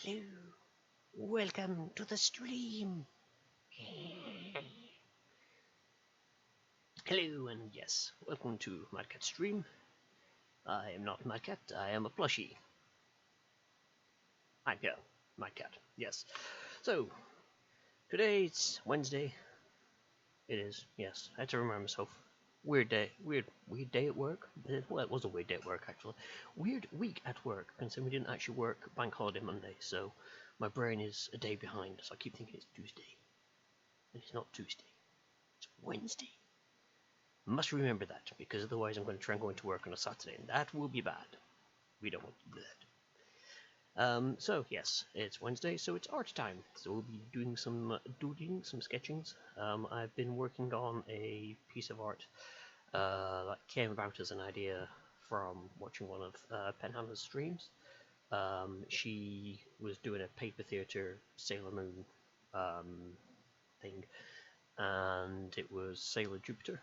Hello, welcome to the stream. Hello, and yes, welcome to Madcat Stream. I am not Madcat, I am a plushie. Madcat, yes. So, today it's Wednesday. It is, yes, I had to remind myself. Weird day at work. Well, it was a weird day at work, actually. Weird week at work, considering we didn't actually work bank holiday Monday, so my brain is a day behind, so I keep thinking it's Tuesday. And it's not Tuesday, it's Wednesday. Must remember that, because otherwise I'm going to try and go into work on a Saturday, and that will be bad. We don't want to do that. So yes, it's Wednesday, so it's art time. So we'll be doing some doodling, some sketchings. I've been working on a piece of art that came about as an idea from watching one of Penhannah's streams. She was doing a paper theatre Sailor Moon thing, and it was Sailor Jupiter.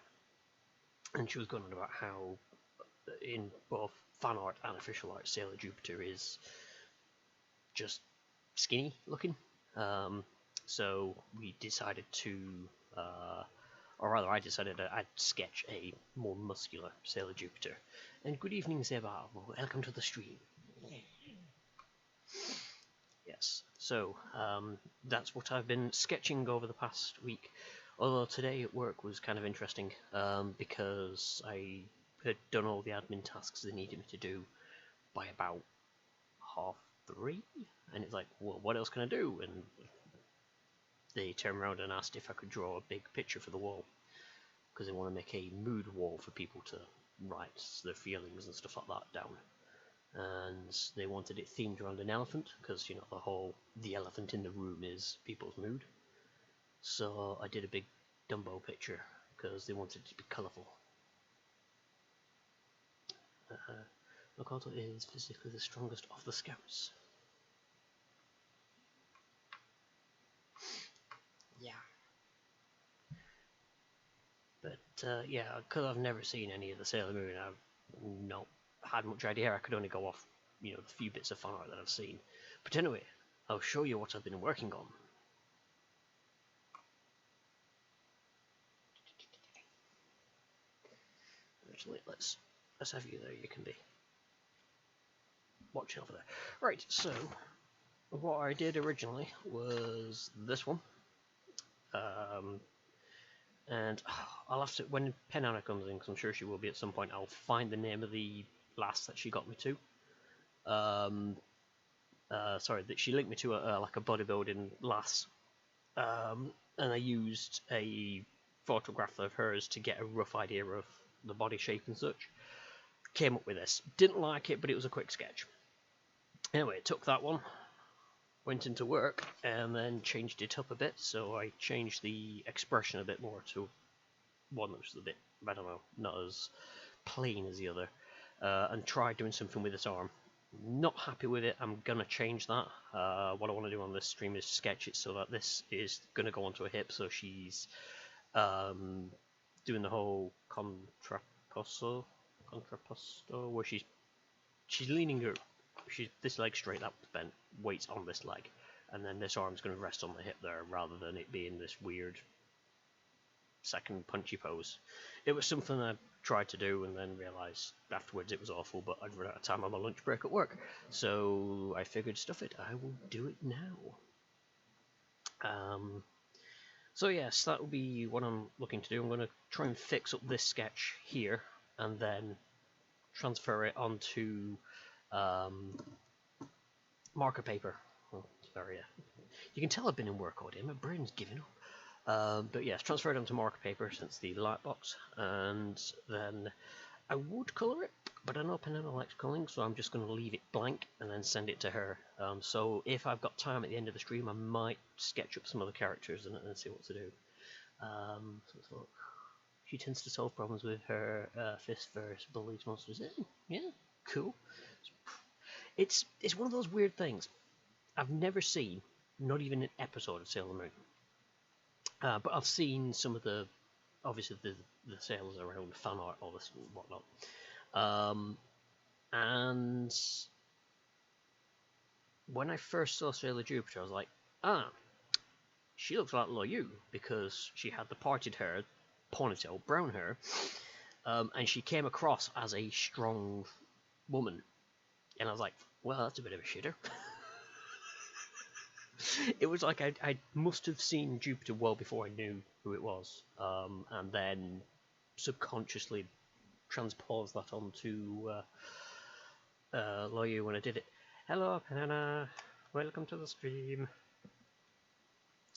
And she was going on about how, in both fan art and official art, Sailor Jupiter is just skinny looking. So we decided to, or rather, I decided I'd sketch a more muscular Sailor Jupiter. And good evening, Zeba. Welcome to the stream. Yes, so that's what I've been sketching over the past week. Although today at work was kind of interesting because I had done all the admin tasks they needed me to do by about 3:30, and it's like, well, what else can I do? And they turned around and asked if I could draw a big picture for the wall, because they want to make a mood wall for people to write their feelings and stuff like that down. And they wanted it themed around an elephant, because, you know, the elephant in the room is people's mood. So I did a big Dumbo picture, because they wanted it to be colourful. Makoto is physically the strongest of the scouts. Yeah. But, yeah, because I've never seen any of the Sailor Moon, I've not had much idea. I could only go off, you know, the few bits of fan art that I've seen. But anyway, I'll show you what I've been working on. Actually, let's have you there. You can be watching over there. Right, so what I did originally was this one. And I'll have to, when Penhannah comes in, because I'm sure she will be at some point, I'll find the name of the lass that she got me to. Sorry, that she linked me to like a bodybuilding lass. And I used a photograph of hers to get a rough idea of the body shape and such. Came up with this. Didn't like it, but it was a quick sketch. Anyway, took that one, went into work, and then changed it up a bit. So I changed the expression a bit more to one that was a bit, I don't know, not as plain as the other, and tried doing something with this arm. Not happy with it. I'm gonna change that. What I want to do on this stream is sketch it so that this is gonna go onto a hip, so she's doing the whole contrapposto, where she's leaning her, this leg straight, that bent, weights on this leg, and then this arm's gonna rest on the hip there, rather than it being this weird second punchy pose. It was something I tried to do and then realised afterwards it was awful, but I'd run out of time on my lunch break at work, so I figured, stuff it, I will do it now. So yes, that will be what I'm looking to do. I'm going to try and fix up this sketch here and then transfer it onto marker paper. Oh, sorry, you can tell I've been in work all day, my brain's giving up. But yes, transfer it onto marker paper since the light box, and then I would colour it, but I know Penhannah likes colouring, so I'm just going to leave it blank and then send it to her. So if I've got time at the end of the stream, I might sketch up some other characters and see what to do. So she tends to solve problems with her fist versus bullies monsters. Yeah, cool. It's one of those weird things. I've never seen, not even an episode of Sailor Moon. But I've seen some of the, obviously the sailors around fan art, all this and whatnot. And when I first saw Sailor Jupiter, I was like, ah, she looks a lot like you because she had the parted hair, ponytail, brown hair, and she came across as a strong woman. And I was like, well, that's a bit of a shitter. It was like I must have seen Jupiter well before I knew who it was, and then subconsciously transposed that onto Loyu when I did it. Hello, Panana. Welcome to the stream.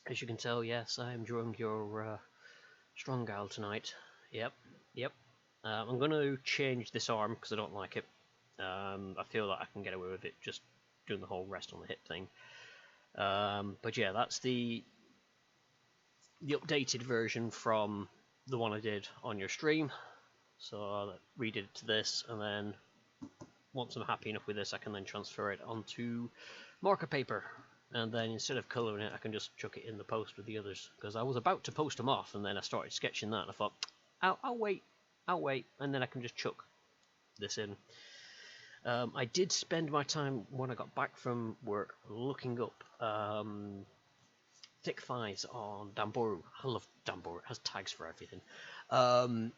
As you can tell, yes, I am drawing your strong gal tonight. Yep, yep. I'm going to change this arm because I don't like it. I feel that I can get away with it just doing the whole rest on the hip thing. But yeah, that's the updated version from the one I did on your stream. So I redid it to this, and then once I'm happy enough with this, I can then transfer it onto marker paper. And then instead of colouring it, I can just chuck it in the post with the others. Because I was about to post them off, and then I started sketching that, and I thought, I'll wait, and then I can just chuck this in. I did spend my time when I got back from work looking up Thick Thighs on Damboru. I love Damboru, it has tags for everything.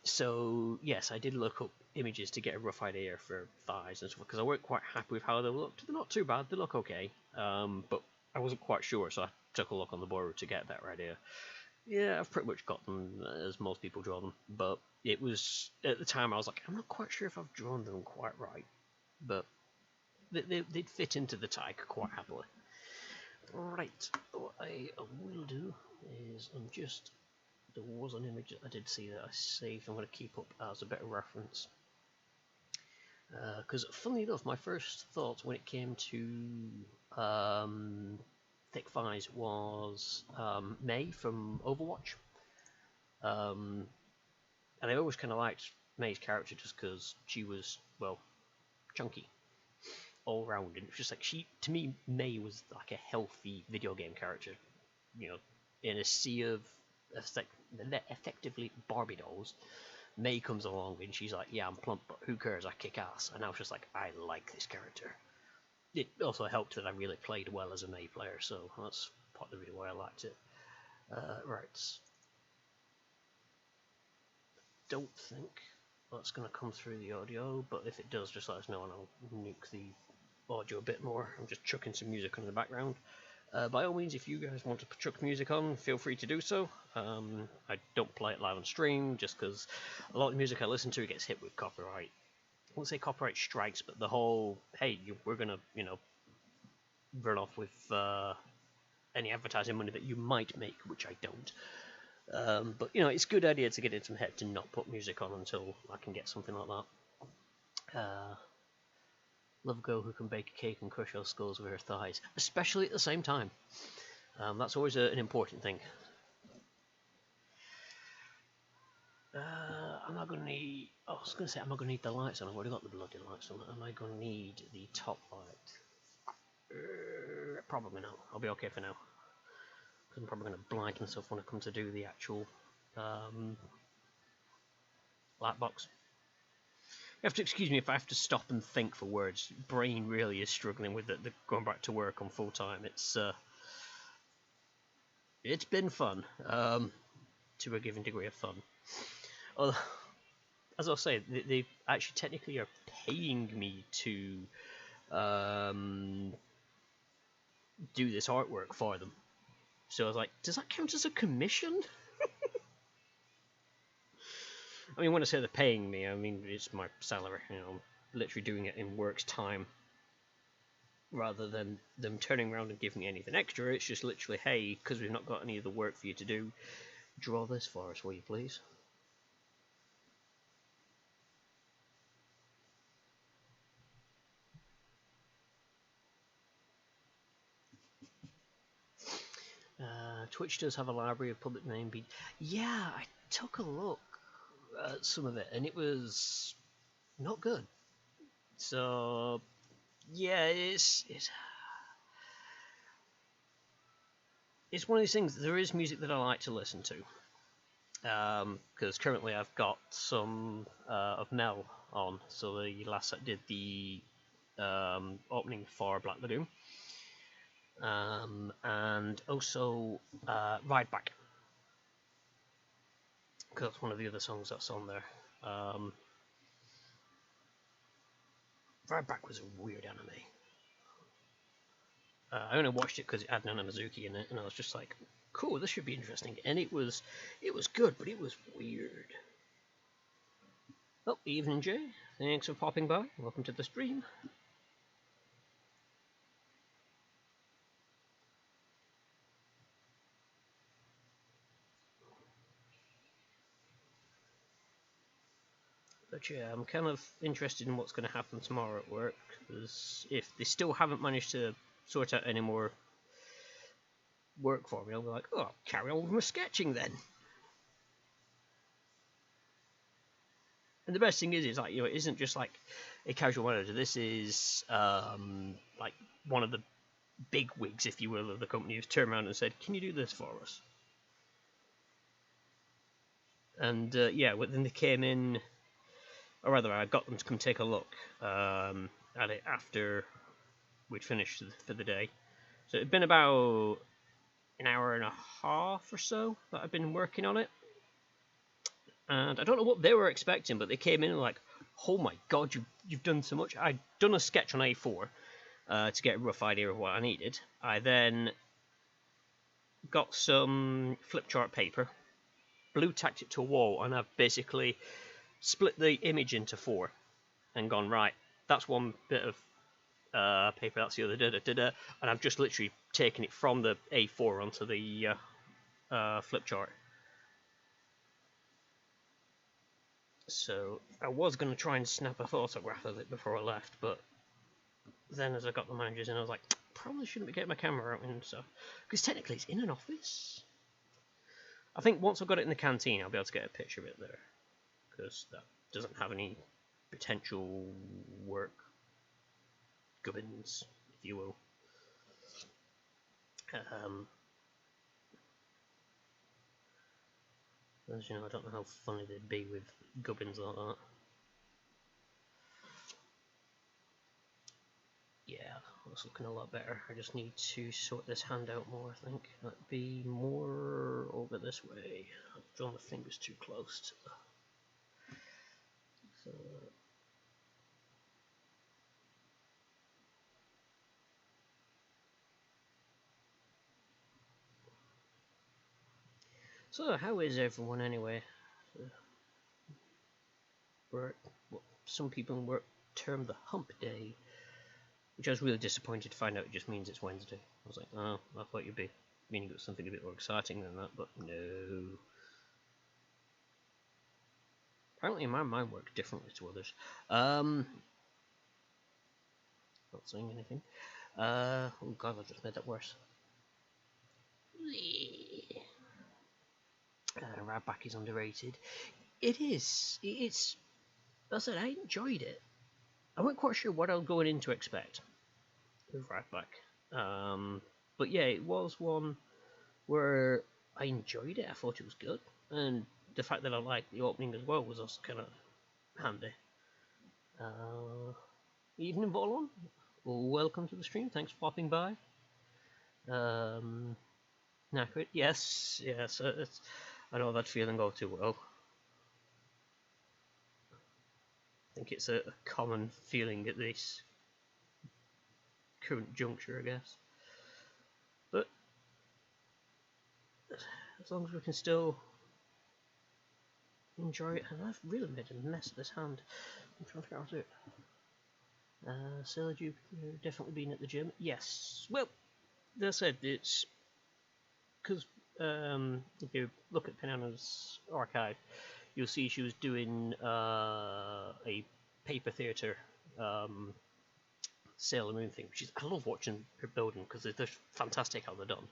So yes, I did look up images to get a rough idea for thighs and stuff, because I weren't quite happy with how they looked. They're not too bad, they look okay, but I wasn't quite sure, so I took a look on the Boru to get a better idea. Yeah, I've pretty much got them as most people draw them, but it was, at the time I was like, I'm not quite sure if I've drawn them quite right, but they'd fit into the tag quite happily. Right, what I will do is there was an image that I did see that I saved. I'm going to keep up as a bit of reference. Because funnily enough, my first thought when it came to Thick Thighs was Mei from Overwatch. And I always kind of liked Mei's character just because she was, well, chunky all round, and it was just like to me, Mei was like a healthy video game character, you know, in a sea of effectively Barbie dolls. Mei comes along and she's like, yeah, I'm plump, but who cares, I kick ass. And I was just like, I like this character. It also helped that I really played well as a Mei player, so that's part of the reason why I liked it. Right. Don't think that's going to come through the audio, but if it does, just let us know and I'll nuke the audio a bit more. I'm just chucking some music on in the background. By all means, if you guys want to chuck music on, feel free to do so. I don't play it live on stream just because a lot of the music I listen to gets hit with copyright. I won't say copyright strikes, but the whole, hey, we're gonna, run off with any advertising money that you might make, which I don't. But it's a good idea to get into my head to not put music on until I can get something like that. Love a girl who can bake a cake and crush our skulls with her thighs, especially at the same time. That's always an important thing. Am I going to need... I was going to say, am I going to need the lights on? I've already got the bloody lights on. Am I going to need the top light? Probably not. I'll be okay for now. Because I'm probably going to blind myself when I come to do the actual light box. You have to excuse me if I have to stop and think for words. Brain really is struggling with the going back to work on full time. It's been fun, to a given degree of fun. As I'll say, they actually technically are paying me to do this artwork for them. So I was like, does that count as a commission? I mean, when I say they're paying me, I mean it's my salary. I'm literally doing it in work's time, rather than them turning around and giving me anything extra. It's just literally, hey, because we've not got any other work for you to do, draw this for us, will you please? Twitch does have a library of public name beat. Yeah, I took a look at some of it, and it was not good. So, yeah, it's one of these things. There is music that I like to listen to, because currently I've got some of Mel on. So the last that did the opening for Black Lagoon. and also Ride Back, because that's one of the other songs that's on there. Ride Back was a weird anime. I only watched it because it had Nana Mizuki in it, and I was just like, cool, this should be interesting. And it was good, but it was weird. Oh, evening, Jay. Thanks for popping by. Welcome to the stream. But yeah, I'm kind of interested in what's going to happen tomorrow at work, because if they still haven't managed to sort out any more work for me, I'll be like, oh, I'll carry on with my sketching then. And the best thing is like, it isn't just like a casual manager. This is like one of the big wigs, if you will, of the company who's turned around and said, "Can you do this for us?" And yeah, then they came in, or rather, I got them to come take a look at it after we'd finished for the day. So it'd been about an hour and a half or so that I've been working on it. And I don't know what they were expecting, but they came in and like, oh my god, you've done so much. I'd done a sketch on A4 to get a rough idea of what I needed. I then got some flip chart paper, blue tacked it to a wall, and I've basically split the image into 4 and gone, right, that's one bit of paper, that's the other, and I've just literally taken it from the A4 onto the flip chart. So I was going to try and snap a photograph of it before I left, but then as I got the managers in, I was like, probably shouldn't be getting my camera out and stuff, because technically it's in an office. I think once I've got it in the canteen, I'll be able to get a picture of it there, because that doesn't have any potential work gubbins, if you will. As you know, I don't know how funny they'd be with gubbins like that. Yeah, that's looking a lot better. I just need to sort this hand out more, I think. That'd be more over this way. I've drawn my fingers too close to the... So, how is everyone anyway? Work, what some people in work term the hump day, which I was really disappointed to find out it just means it's Wednesday. I was like, oh, I thought you'd be meaning it was something a bit more exciting than that, but no. Apparently my mind works differently to others. Not saying anything. Oh god, I just made that worse. Rad Back is underrated. It is. It's. I said I enjoyed it. I wasn't quite sure what I was going in to expect with Rad Back. But yeah, it was one where I enjoyed it. I thought it was good, and the fact that I liked the opening as well was also kind of handy. Evening, Volon. Welcome to the stream. Thanks for popping by. Knackered. Yes. I know that feeling all too well. I think it's a common feeling at this current juncture, I guess. But as long as we can still enjoy it, and I've really made a mess of this hand. I'm trying to figure out how to do it. Sailor Jupiter definitely been at the gym. Yes. Well, as I said, it's because if you look at Penana's archive, you'll see she was doing a paper theatre Sailor Moon thing, which is, I love watching her build them because they're fantastic how they're done.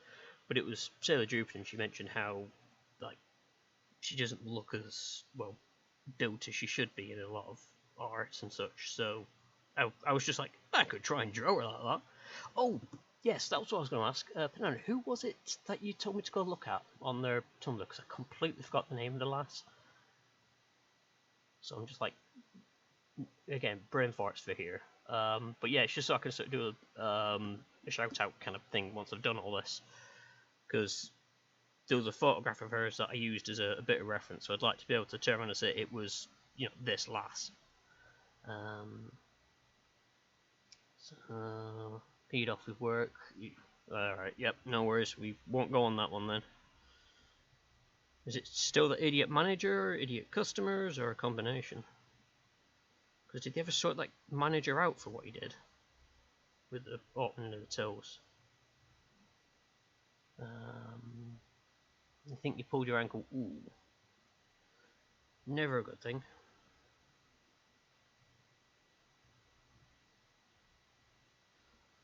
But it was Sailor Jupiter, and she mentioned how like she doesn't look as well built as she should be in a lot of art and such. So I was just like, I could try and draw her like that. Oh, yes, that was what I was going to ask. Penana, who was it that you told me to go look at on their Tumblr? Because I completely forgot the name of the lass. So I'm just like, again, brain farts for here. But yeah, it's just so I can sort of do a shout out kind of thing once I've done all this, because there was a photograph of hers that I used as a bit of reference, so I'd like to be able to turn around and say it was, this lass. So, peed off with work. Alright, yep, no worries, we won't go on that one then. Is it still the idiot manager, idiot customers, or a combination? Because did they ever sort like manager out for what he did? With the opening of the toes. I think you pulled your ankle. Ooh. Never a good thing.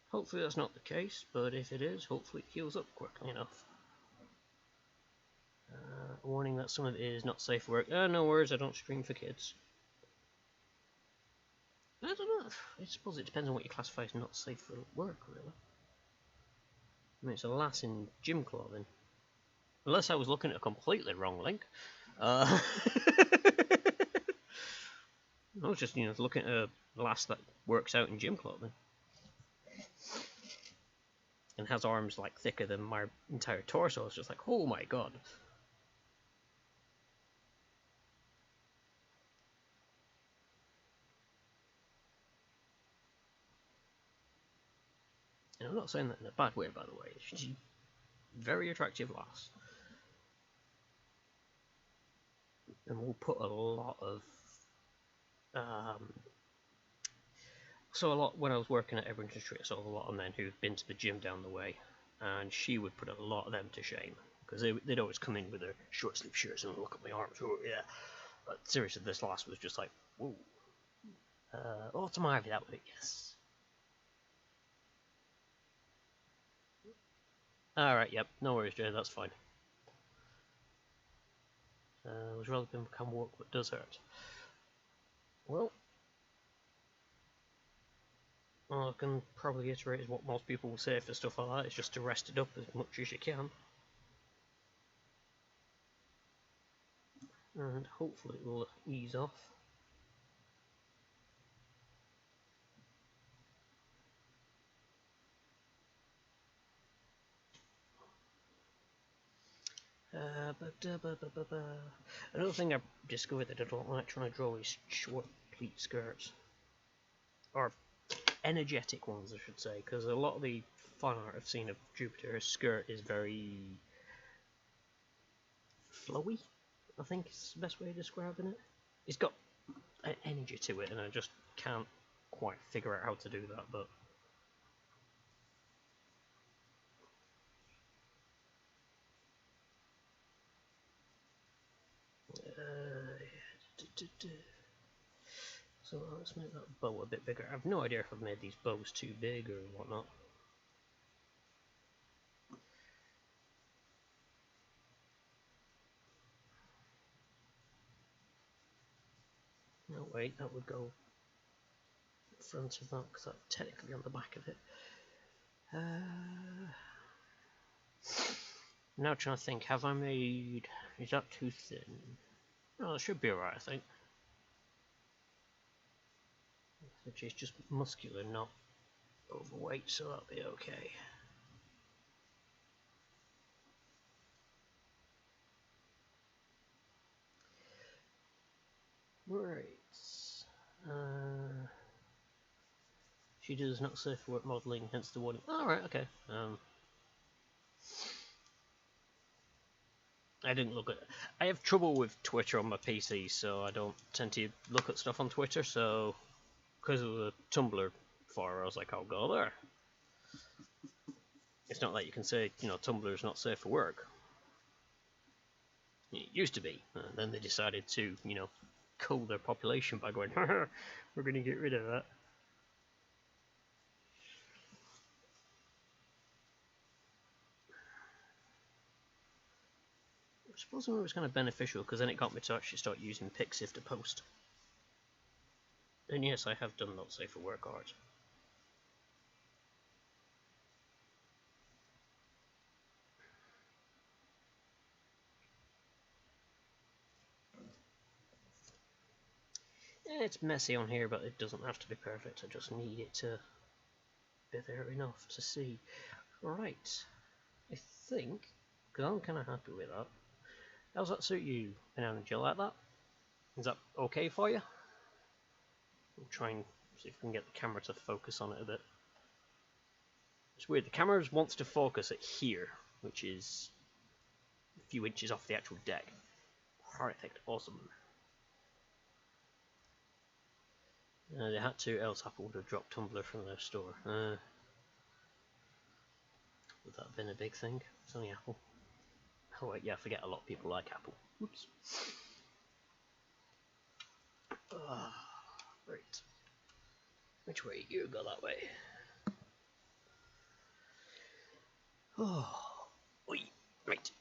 Hopefully that's not the case, but if it is, hopefully it heals up quickly enough. Warning that some of it is not safe for work. No worries, I don't stream for kids. I don't know. I suppose it depends on what you classify as not safe for work, really. I mean, it's a lass in gym clothing. Unless I was looking at a completely wrong link. I was just, looking at a lass that works out in gym clothing. And has arms like thicker than my entire torso. It's just like, oh my god. And I'm not saying that in a bad way, by the way. She's a very attractive lass. And we'll put a lot of... when I was working at Ebrington Street, I saw a lot of men who'd been to the gym down the way. And she would put a lot of them to shame. Because they'd always come in with their short sleeve shirts and look at my arms. Oh, yeah. But seriously, this lass was just like, whoa. Autumn Ivy, that way, yes. Alright, yep, no worries, Jay, that's fine. Was relative can walk, but does hurt. Well, all I can probably iterate is what most people will say for stuff like that, is just to rest it up as much as you can. And hopefully it will ease off. Another thing I've discovered that I don't like trying to draw is short pleat skirts. Or energetic ones, I should say, because a lot of the fan art I've seen of Jupiter's skirt is very flowy, I think is the best way of describing it. It's got an energy to it, and I just can't quite figure out how to do that, but... So let's make that bow a bit bigger. I have no idea if I've made these bows too big or whatnot. No, wait, that would go in front of that, because that's technically on the back of it. Now trying to think, have I made... is that too thin? Oh, it should be alright, I think. Which is just muscular, not overweight, so that'll be okay. Right. She does not safe for work modelling, hence the warning. Alright, okay. I didn't look at... I have trouble with Twitter on my PC, so I don't tend to look at stuff on Twitter, so... because of the Tumblr fora, I was like, I'll go there. It's not like you can say, Tumblr's not safe for work. It used to be, and then they decided to, cull their population by going, we're going to get rid of that. I suppose it was kind of beneficial, because then it got me to actually start using Pixiv to post. And yes, I have done not safe for work art. It's messy on here, but it doesn't have to be perfect. I just need it to be there enough to see. Right, I think, because I'm kind of happy with that. How's that suit you, Banana? Do you like that? Is that okay for you? I'll try and see if we can get the camera to focus on it a bit. It's weird, the camera wants to focus at here, which is a few inches off the actual deck. Perfect, awesome. They had to, else Apple would have dropped Tumblr from their store. Would that have been a big thing? It's only Apple. Oh wait, yeah, I forget a lot of people like Apple. Oops. Right. Which way? You go that way. Oh, right.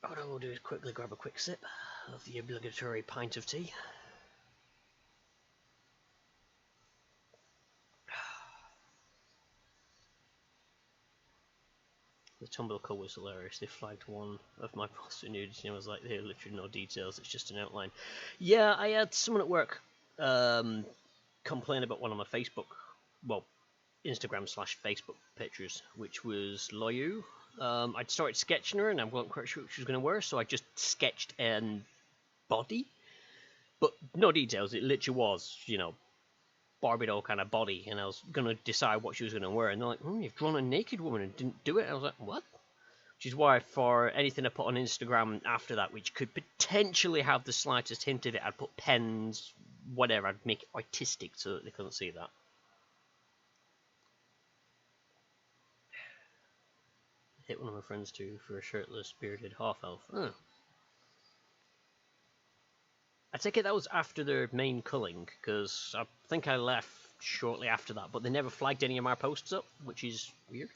What I will do is quickly grab a quick sip of the obligatory pint of tea. The Tumblr call was hilarious. They flagged one of my posts with nudity and I was like, there are literally no details, it's just an outline. Yeah, I had someone at work complain about one of my Facebook, well, Instagram/Facebook pictures, which was Loyu. I'd started sketching her and I wasn't quite sure what she was going to wear, so I just sketched an body, but no details. It literally was, you know, Barbie doll kind of body, and I was going to decide what she was going to wear, and they're like, you've drawn a naked woman and didn't do it. I was like, what? Which is why for anything I put on Instagram after that, which could potentially have the slightest hint of it, I'd put pens, whatever, I'd make it artistic so that they couldn't see that. Hit one of my friends too for a shirtless, bearded half-elf. Oh. I take it that was after their main culling, because I think I left shortly after that, but they never flagged any of my posts up, which is weird.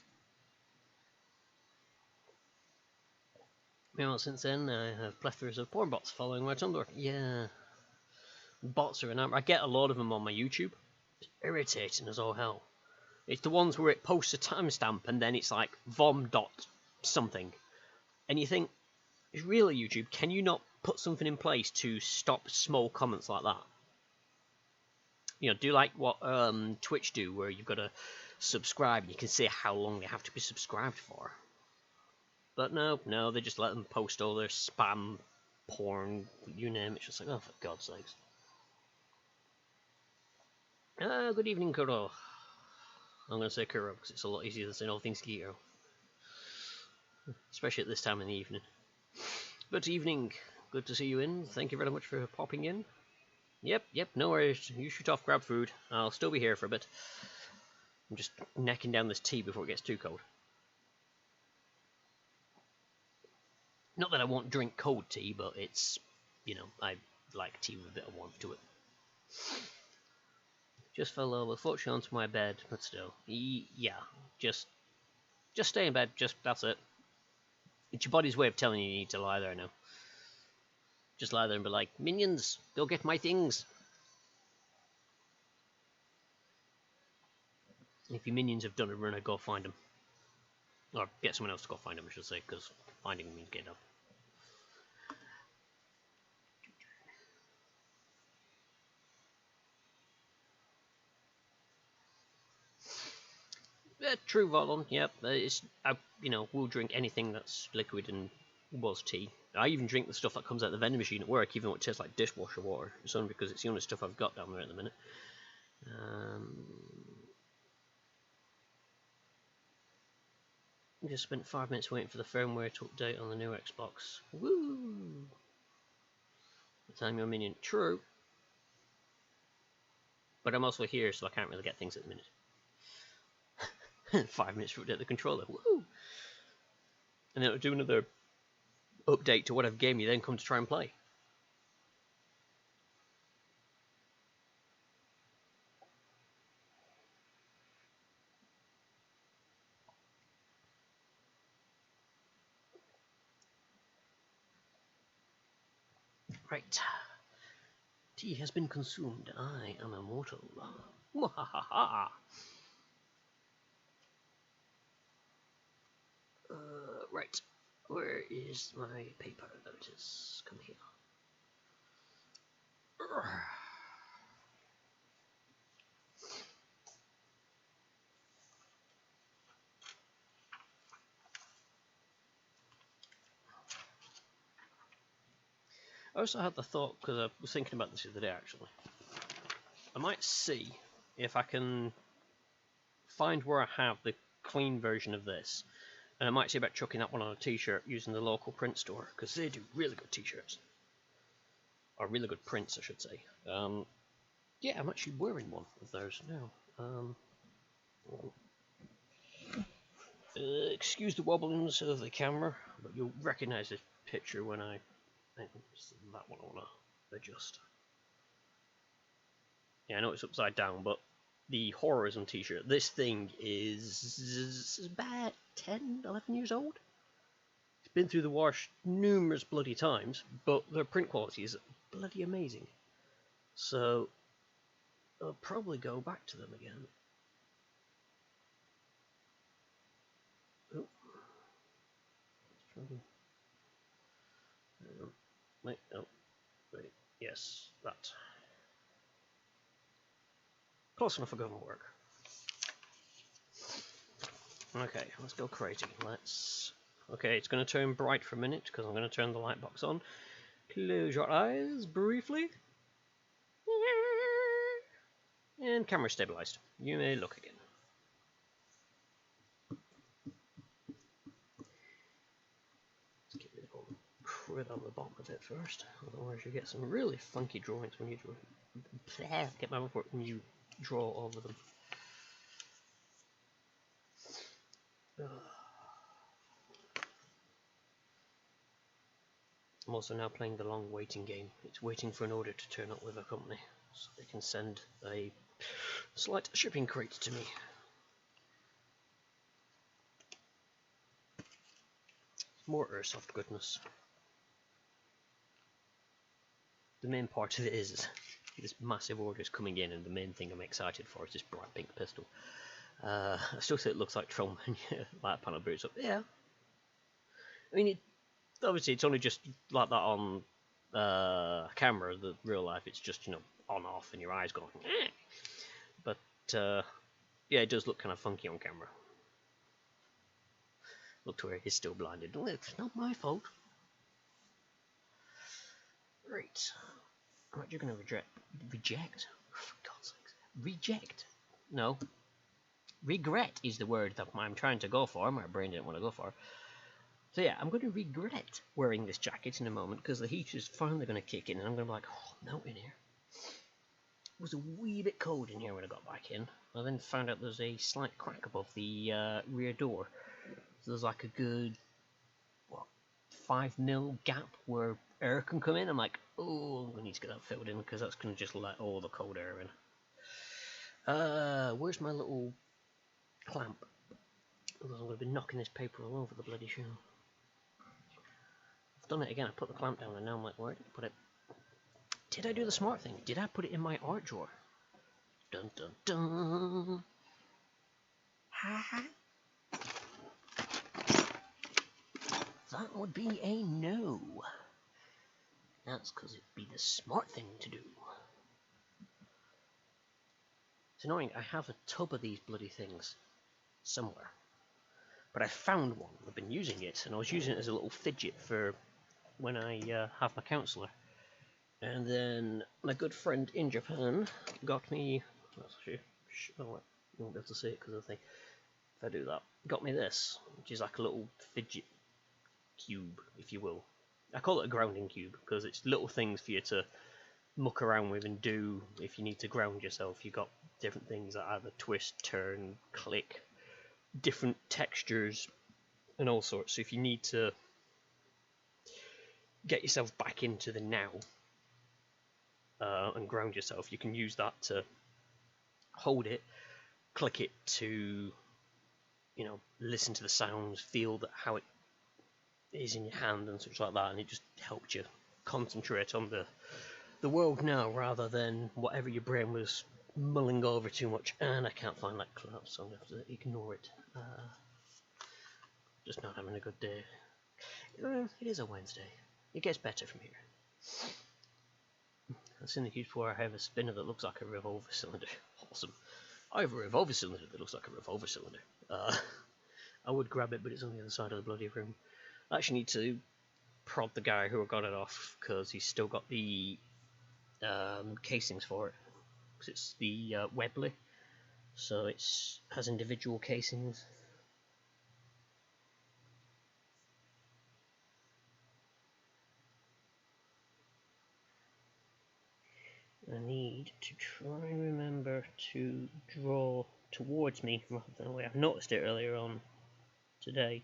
Meanwhile, since then, I have plethoras of porn bots following my Tumblr. Yeah. Bots are an I get a lot of them on my YouTube. It's irritating as all hell. It's the ones where it posts a timestamp and then it's like vom dot something. And you think, really YouTube, can you not put something in place to stop small comments like that? You know, do like what Twitch do, where you've got to subscribe and you can say how long they have to be subscribed for. But no, they just let them post all their spam, porn, you name it. It's just like, oh, for God's sakes. Good evening, Kuro. I'm going to say Kuro because it's a lot easier than saying all things Kiro. Especially at this time in the evening. Good evening. Good to see you in. Thank you very much for popping in. Yep, no worries. You shoot off, grab food. I'll still be here for a bit. I'm just necking down this tea before it gets too cold. Not that I won't drink cold tea, but it's, you know, I like tea with a bit of warmth to it. Just fell over, fortunately onto my bed, but still, yeah, just stay in bed, that's it. It's your body's way of telling you need to lie there now. Just lie there and be like, minions, go get my things. If your minions have done a runner, go find them. Or get someone else to go find them, I should say, because finding them means getting up. True, Volon. Yep. You know, we'll drink anything that's liquid and was tea. I even drink the stuff that comes out of the vending machine at work, even though it tastes like dishwasher water. It's only because it's the only stuff I've got down there at the minute. I just spent 5 minutes waiting for the firmware to update on the new Xbox. Woo! The time you're minion. True. But I'm also here, so I can't really get things at the minute. 5 minutes to update the controller. Woo! And then it'll do another update to whatever game you then come to try and play. Right. Tea has been consumed. I am immortal. Mwahaha. Right. Where is my paper? There it is. Come here. I also had the thought, because I was thinking about this the other day actually, I might see if I can find where I have the clean version of this, and I might see about chucking that one on a t-shirt using the local print store, because they do really good t-shirts. Or really good prints, I should say. Yeah, I'm actually wearing one of those now. Excuse the wobblings of the camera, but you'll recognise this picture when I think it's that one I want to adjust. Yeah, I know it's upside down, but the Horrorism t-shirt, this thing is about 10, 11 years old. It's been through the wash numerous bloody times, but their print quality is bloody amazing. So I'll probably go back to them again. Oh. Wait, oh, wait, yes, that. Close enough for government work. Okay, let's go crazy. Okay, it's going to turn bright for a minute because I'm going to turn the light box on. Close your eyes briefly. And camera stabilized. You may look again. Let's get rid of all the crud on the bottom of it first. Otherwise you get some really funky drawings when you draw. Get my report when you draw over them. I'm also now playing the long waiting game. It's waiting for an order to turn up with a company, so they can send a slight shipping crate to me. More airsoft goodness. The main part of it is this massive order is coming in, and the main thing I'm excited for is this bright pink pistol. I still say it looks like Tron when your light panel boots up. Yeah. I mean, obviously it's only just like that on camera. The real life, it's just, you know, on off and your eyes going. Eh. But yeah, it does look kind of funky on camera. Look to where he's still blinded. It's not my fault. Right. I'm actually going to reject. For God's sakes. Reject. No. Regret is the word that I'm trying to go for. My brain didn't want to go for. So yeah, I'm going to regret wearing this jacket in a moment because the heat is finally going to kick in and I'm going to be like, oh, melt in here. It was a wee bit cold in here when I got back in. I then found out there's a slight crack above the rear door. So there's like a good, what, 5mm gap where air can come in. I'm like, oh, I need to get that filled in because that's going to just let all the cold air in. Where's my little clamp? Otherwise I'm going to be knocking this paper all over the bloody show. I've done it again. I put the clamp down and now I'm like, where did I put it? Did I do the smart thing? Did I put it in my art drawer? Dun dun dun. Ha ha. That would be a no. That's because it'd be the smart thing to do. It's annoying. I have a tub of these bloody things somewhere. But I found one. I've been using it, and I was using it as a little fidget for when I have my counsellor. And then my good friend in Japan got me. Actually, oh, you won't be able to see it because of the thing. If I do that, got me this, which is like a little fidget cube, if you will. I call it a grounding cube because it's little things for you to muck around with and do if you need to ground yourself. You've got different things that either twist, turn, click, different textures, and all sorts. So if you need to get yourself back into the now and ground yourself, you can use that to hold it, click it to, you know, listen to the sounds, feel that how it is in your hand and such like that, and it just helped you concentrate on the world now rather than whatever your brain was mulling over too much. And I can't find that clip, so I'm going to have to ignore it. Just not having a good day. It is a Wednesday. It gets better from here. I've seen the cube before. I have a spinner that looks like a revolver cylinder. Awesome. I have a revolver cylinder that looks like a revolver cylinder. I would grab it, but it's on the other side of the bloody room. I actually need to prod the guy who got it off because he's still got the casings for it. Because it's the Webley, so it has individual casings. I need to try and remember to draw towards me rather than away. I've noticed it earlier on today,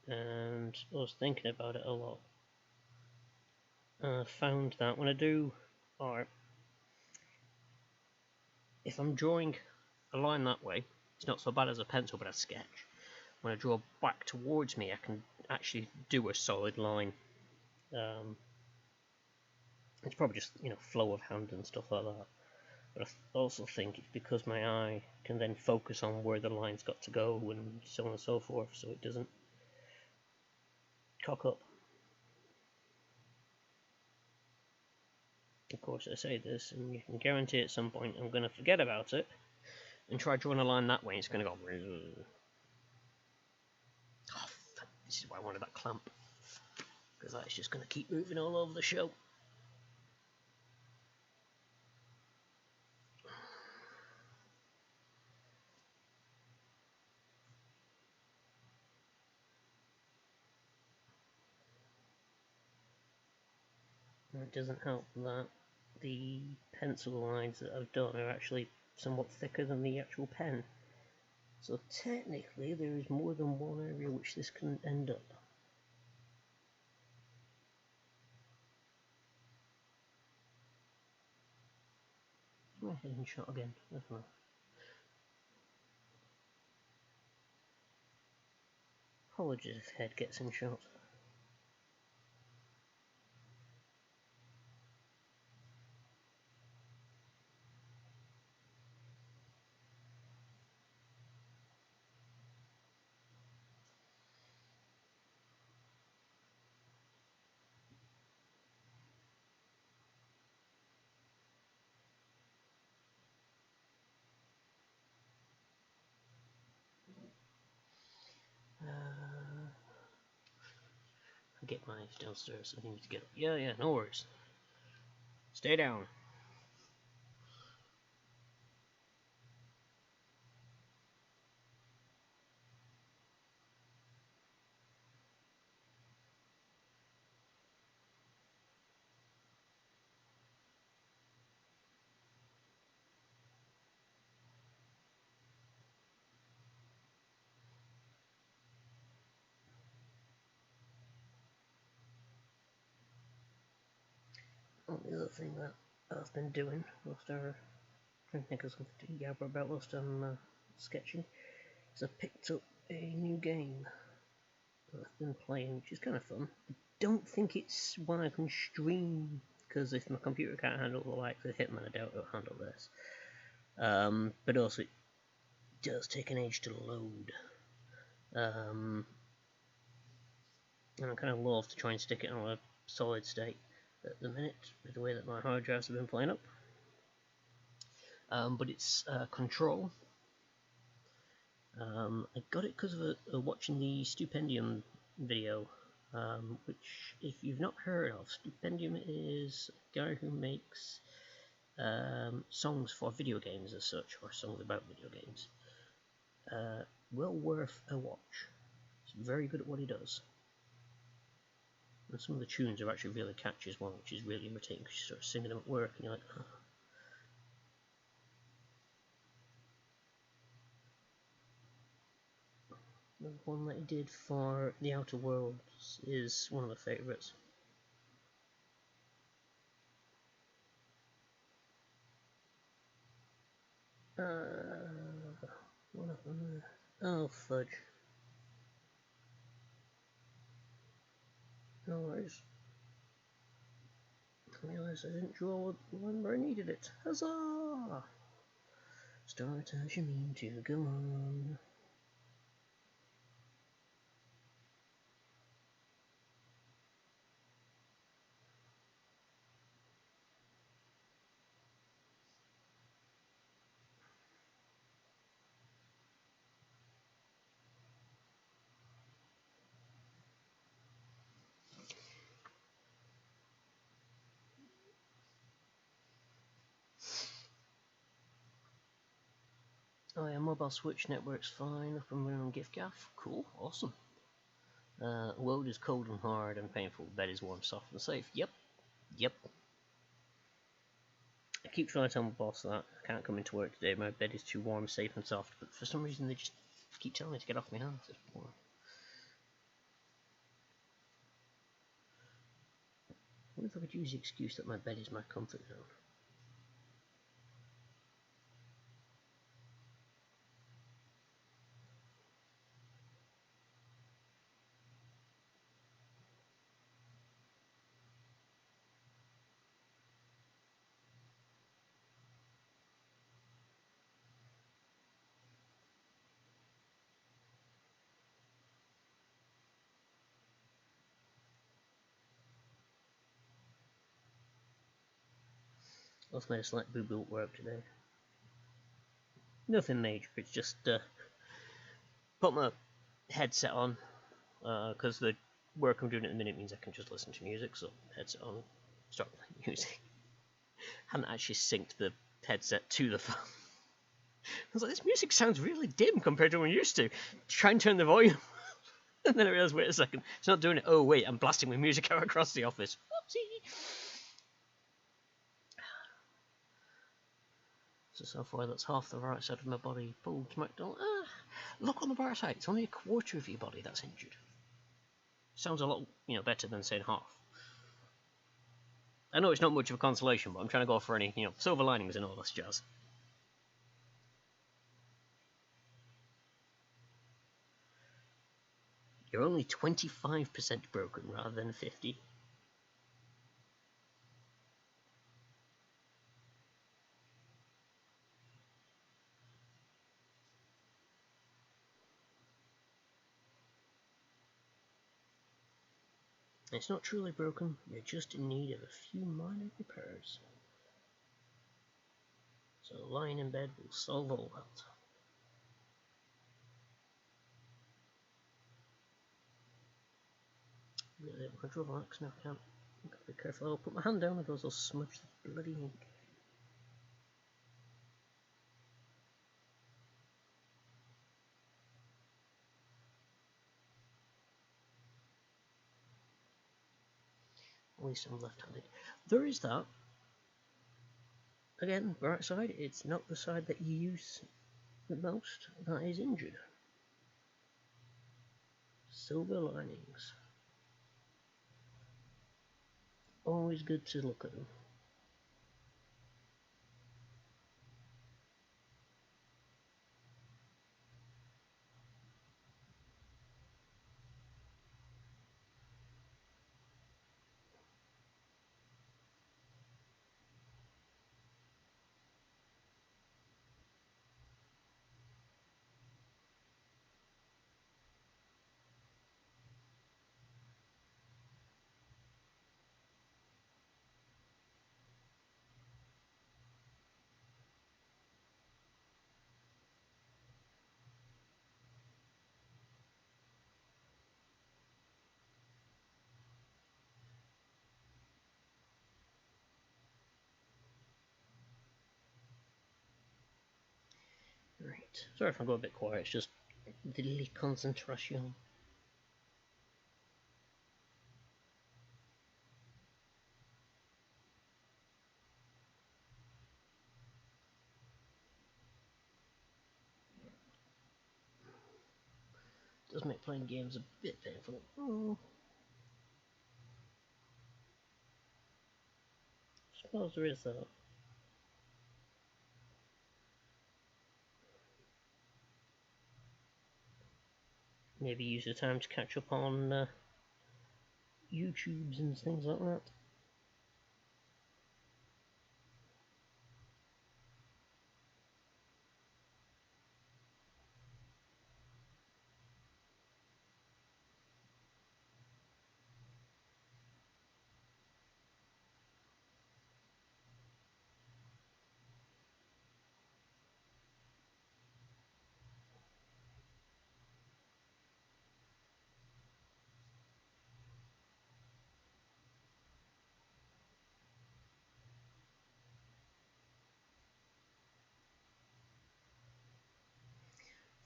and I was thinking about it a lot. I found that when I do art, if I'm drawing a line that way, it's not so bad as a pencil, but a sketch. When I draw back towards me, I can actually do a solid line. It's probably just, flow of hand and stuff like that. But I also think it's because my eye can then focus on where the line's got to go and so on and so forth, so it doesn't cock up. Of course, I say this, and you can guarantee at some point I'm going to forget about it and try drawing a line that way, and it's going to go. Oh, this is why I wanted that clamp, because that's just going to keep moving all over the show. And it doesn't help that the pencil lines that I've done are actually somewhat thicker than the actual pen. So technically there is more than one area which this can end up. My head in shot again. That's right. Apologies if head gets in shot. I get my downstairs. I need to get up. Yeah, no worries. Stay down. The other thing that I've been doing whilst I'm trying to think of something to yabber about whilst I'm sketching is I picked up a new game that I've been playing, which is kind of fun. I don't think it's one I can stream, because if my computer can't handle the likes of Hitman, I doubt it'll handle this. But also it does take an age to load. And I'm kind of loath to try and stick it on a solid state at the minute with the way that my hard drives have been playing up. But it's Control. I got it because of watching the Stupendium video, which, if you've not heard of, Stupendium is a guy who makes songs for video games as such, or songs about video games. Well worth a watch. He's very good at what he does. And some of the tunes are actually really catchy as well, which is really irritating because you start singing them at work and you're like, oh. The one that he did for The Outer Worlds is one of my favourites. What happened there? Oh, fudge. No worries. I realised I didn't draw one where I needed it. Huzzah! Start as you mean to go on. Oh yeah, mobile switch network's fine, up and running on giffgaff. Cool, awesome. World is cold and hard and painful. Bed is warm, soft and safe. Yep, yep. I keep trying to tell my boss that I can't come into work today. My bed is too warm, safe and soft. But for some reason they just keep telling me to get off my hands. I wonder if I could use the excuse that my bed is my comfort zone. I've made a slight boo-boo at work today. Nothing major, it's just put my headset on, because the work I'm doing at the minute means I can just listen to music, so headset on, start playing music. Hadn't actually synced the headset to the phone. I was like, this music sounds really dim compared to what I'm used to. Try and turn the volume. And then I realised, wait a second, it's not doing it. Oh wait, I'm blasting my music out across the office. Whoopsie! So far that's half the right side of my body pulled smack down. Look on the bright side, it's only a quarter of your body that's injured. Sounds a lot, better than saying half. I know it's not much of a consolation, but I'm trying to go for any, silver linings and all this jazz. You're only 25% broken rather than 50. It's not truly broken, you're just in need of a few minor repairs. So lying in bed will solve all that. Really, I'm going to relax now. I can't. I've got to be careful. I'll put my hand down, otherwise I'll smudge the bloody ink. At least I'm left-handed. There is that. Again, right side, it's not the side that you use the most that is injured. Silver linings. Always good to look at them. Right. Sorry if I go a bit quiet, it's just the concentration. Does make playing games a bit painful. Oh. Suppose there is that. Maybe use the time to catch up on YouTubes and things like that.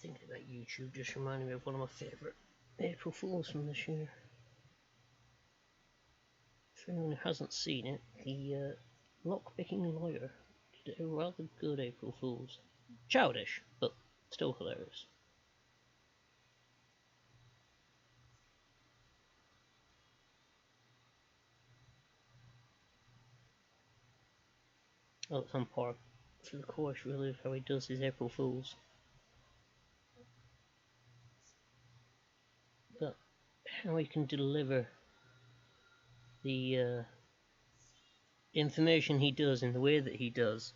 Thinking about YouTube just reminded me of one of my favourite April Fools from this year. For anyone who hasn't seen it, the lock-picking lawyer did a rather good April Fools. Childish, but still hilarious. Oh, it's on par for the course, really, of how he does his April Fools. But how he can deliver the information he does in the way that he does,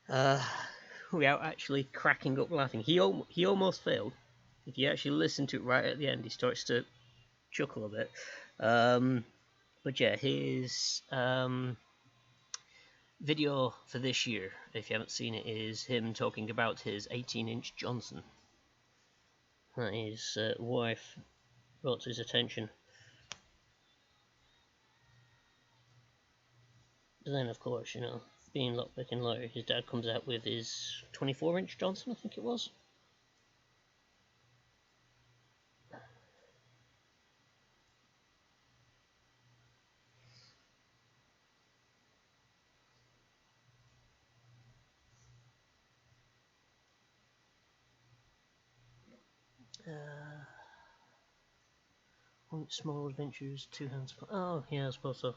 without actually cracking up laughing. He almost failed. If you actually listen to it right at the end, he starts to chuckle a bit. But yeah, his video for this year, if you haven't seen it, is him talking about his 18-inch Johnson that his wife brought to his attention. But then, of course, you know, being lockpicking lawyer, his dad comes out with his 24-inch Johnson, I think it was. Small adventures, two hands. Oh, yeah, I suppose so.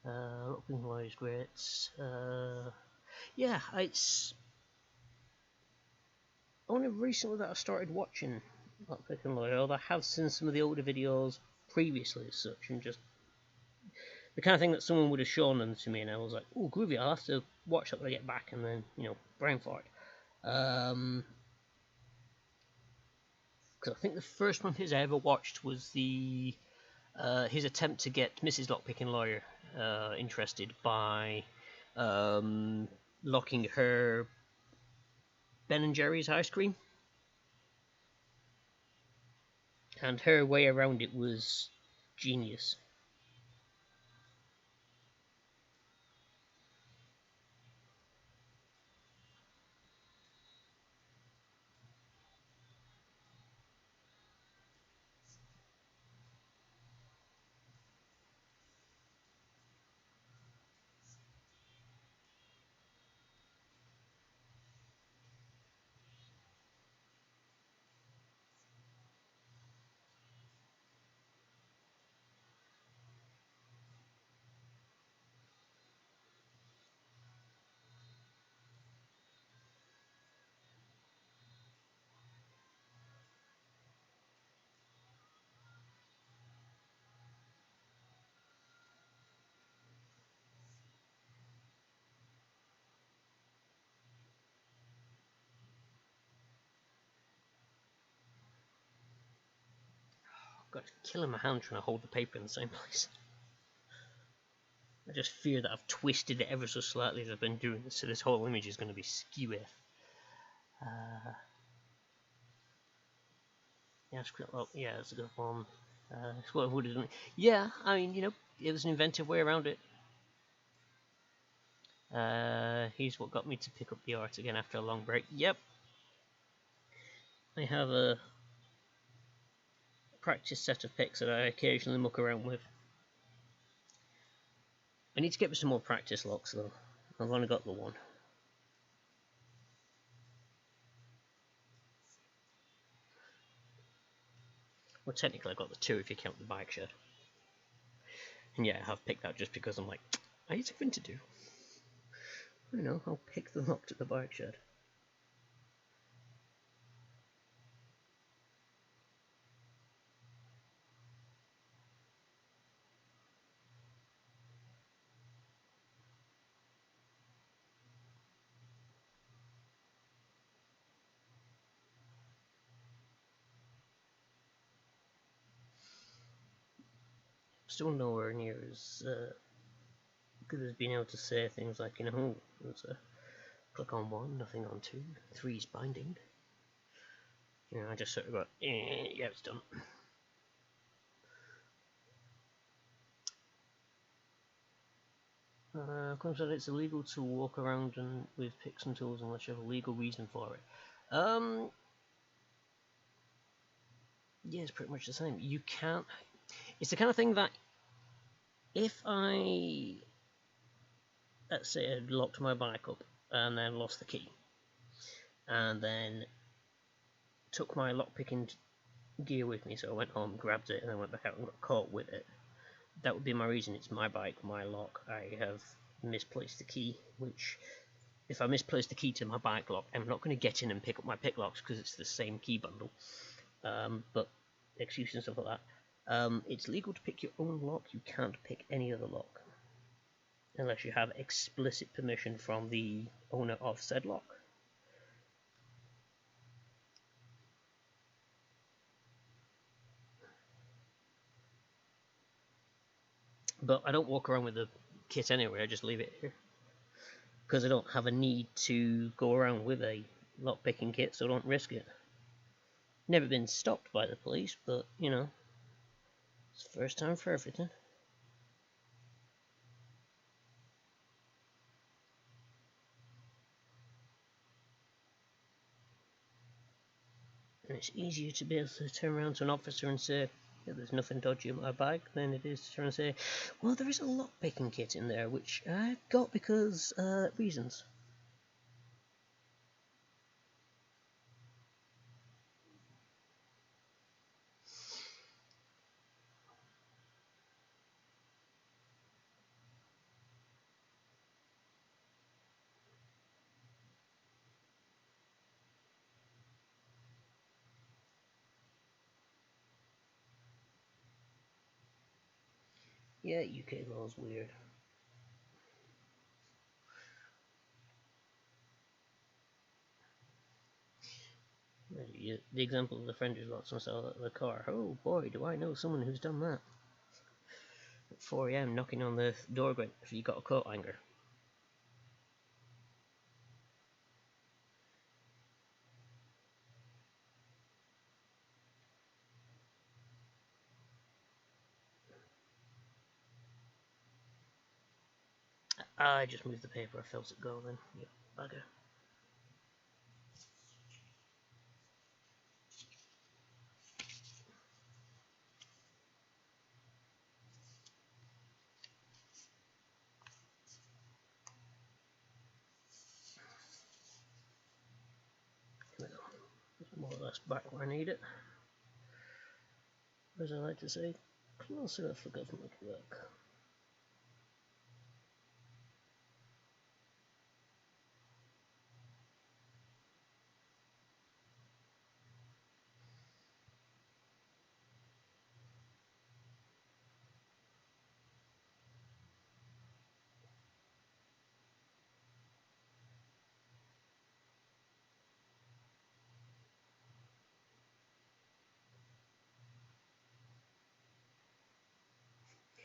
Lockpicking lawyer is great. Yeah, it's only recently that I started watching Lockpicking Lawyer, although I have seen some of the older videos previously as such, and just the kind of thing that someone would have shown them to me, and I was like, oh, groovy, I'll have to watch that when I get back, and then, you know, brain fart. Because I think the first one I ever watched was the his attempt to get Mrs. Lockpicking Lawyer interested by locking her Ben & Jerry's ice cream. And her way around it was genius. I've got a kill in my hand trying to hold the paper in the same place. I just fear that I've twisted it ever so slightly as I've been doing this, so this whole image is going to be skew. Yeah, well, yeah, that's a good one. It's what I would have done. Yeah, I mean, you know, it was an inventive way around it. Here's what got me to pick up the art again after a long break. Yep. I have a practice set of picks that I occasionally muck around with. I need to get me some more practice locks though. I've only got the one. Well, technically I've got the two if you count the bike shed. And yeah, I have picked that just because I'm like, I need something to do. I know, I'll pick the lock at the bike shed. Still nowhere near as good as being able to say things like, you know, there's a click on 1, nothing on 2, 3's binding. You know, I just sort of got, yeah, it's done. Comes out it's illegal to walk around and with picks and tools unless you have a legal reason for it. Yeah, it's pretty much the same. You can't. It's the kind of thing that if I, let's say, I locked my bike up and then lost the key, and then took my lockpicking gear with me, so I went home, grabbed it, and then went back out and got caught with it. That would be my reason. It's my bike, my lock. I have misplaced the key, which, if I misplace the key to my bike lock, I'm not going to get in and pick up my pick locks because it's the same key bundle. But excuses and stuff like that. It's legal to pick your own lock. You can't pick any other lock unless you have explicit permission from the owner of said lock. But I don't walk around with the kit anyway, I just leave it here. Because I don't have a need to go around with a lockpicking kit, so I don't risk it. Never been stopped by the police, but, you know, it's the first time for everything. And it's easier to be able to turn around to an officer and say, yeah, there's nothing dodgy on my bike, than it is to try and say, well, there is a lockpicking kit in there, which I got because, reasons. Yeah, UK law's weird. The example of the friend who locked himself out of the car. Oh boy, do I know someone who's done that. At 4 AM knocking on the door going, have you got a coat hanger? I just moved the paper, I felt it go then. Yep, bugger. Here we go. It's more or less back where I need it. As I like to say, close enough for government work.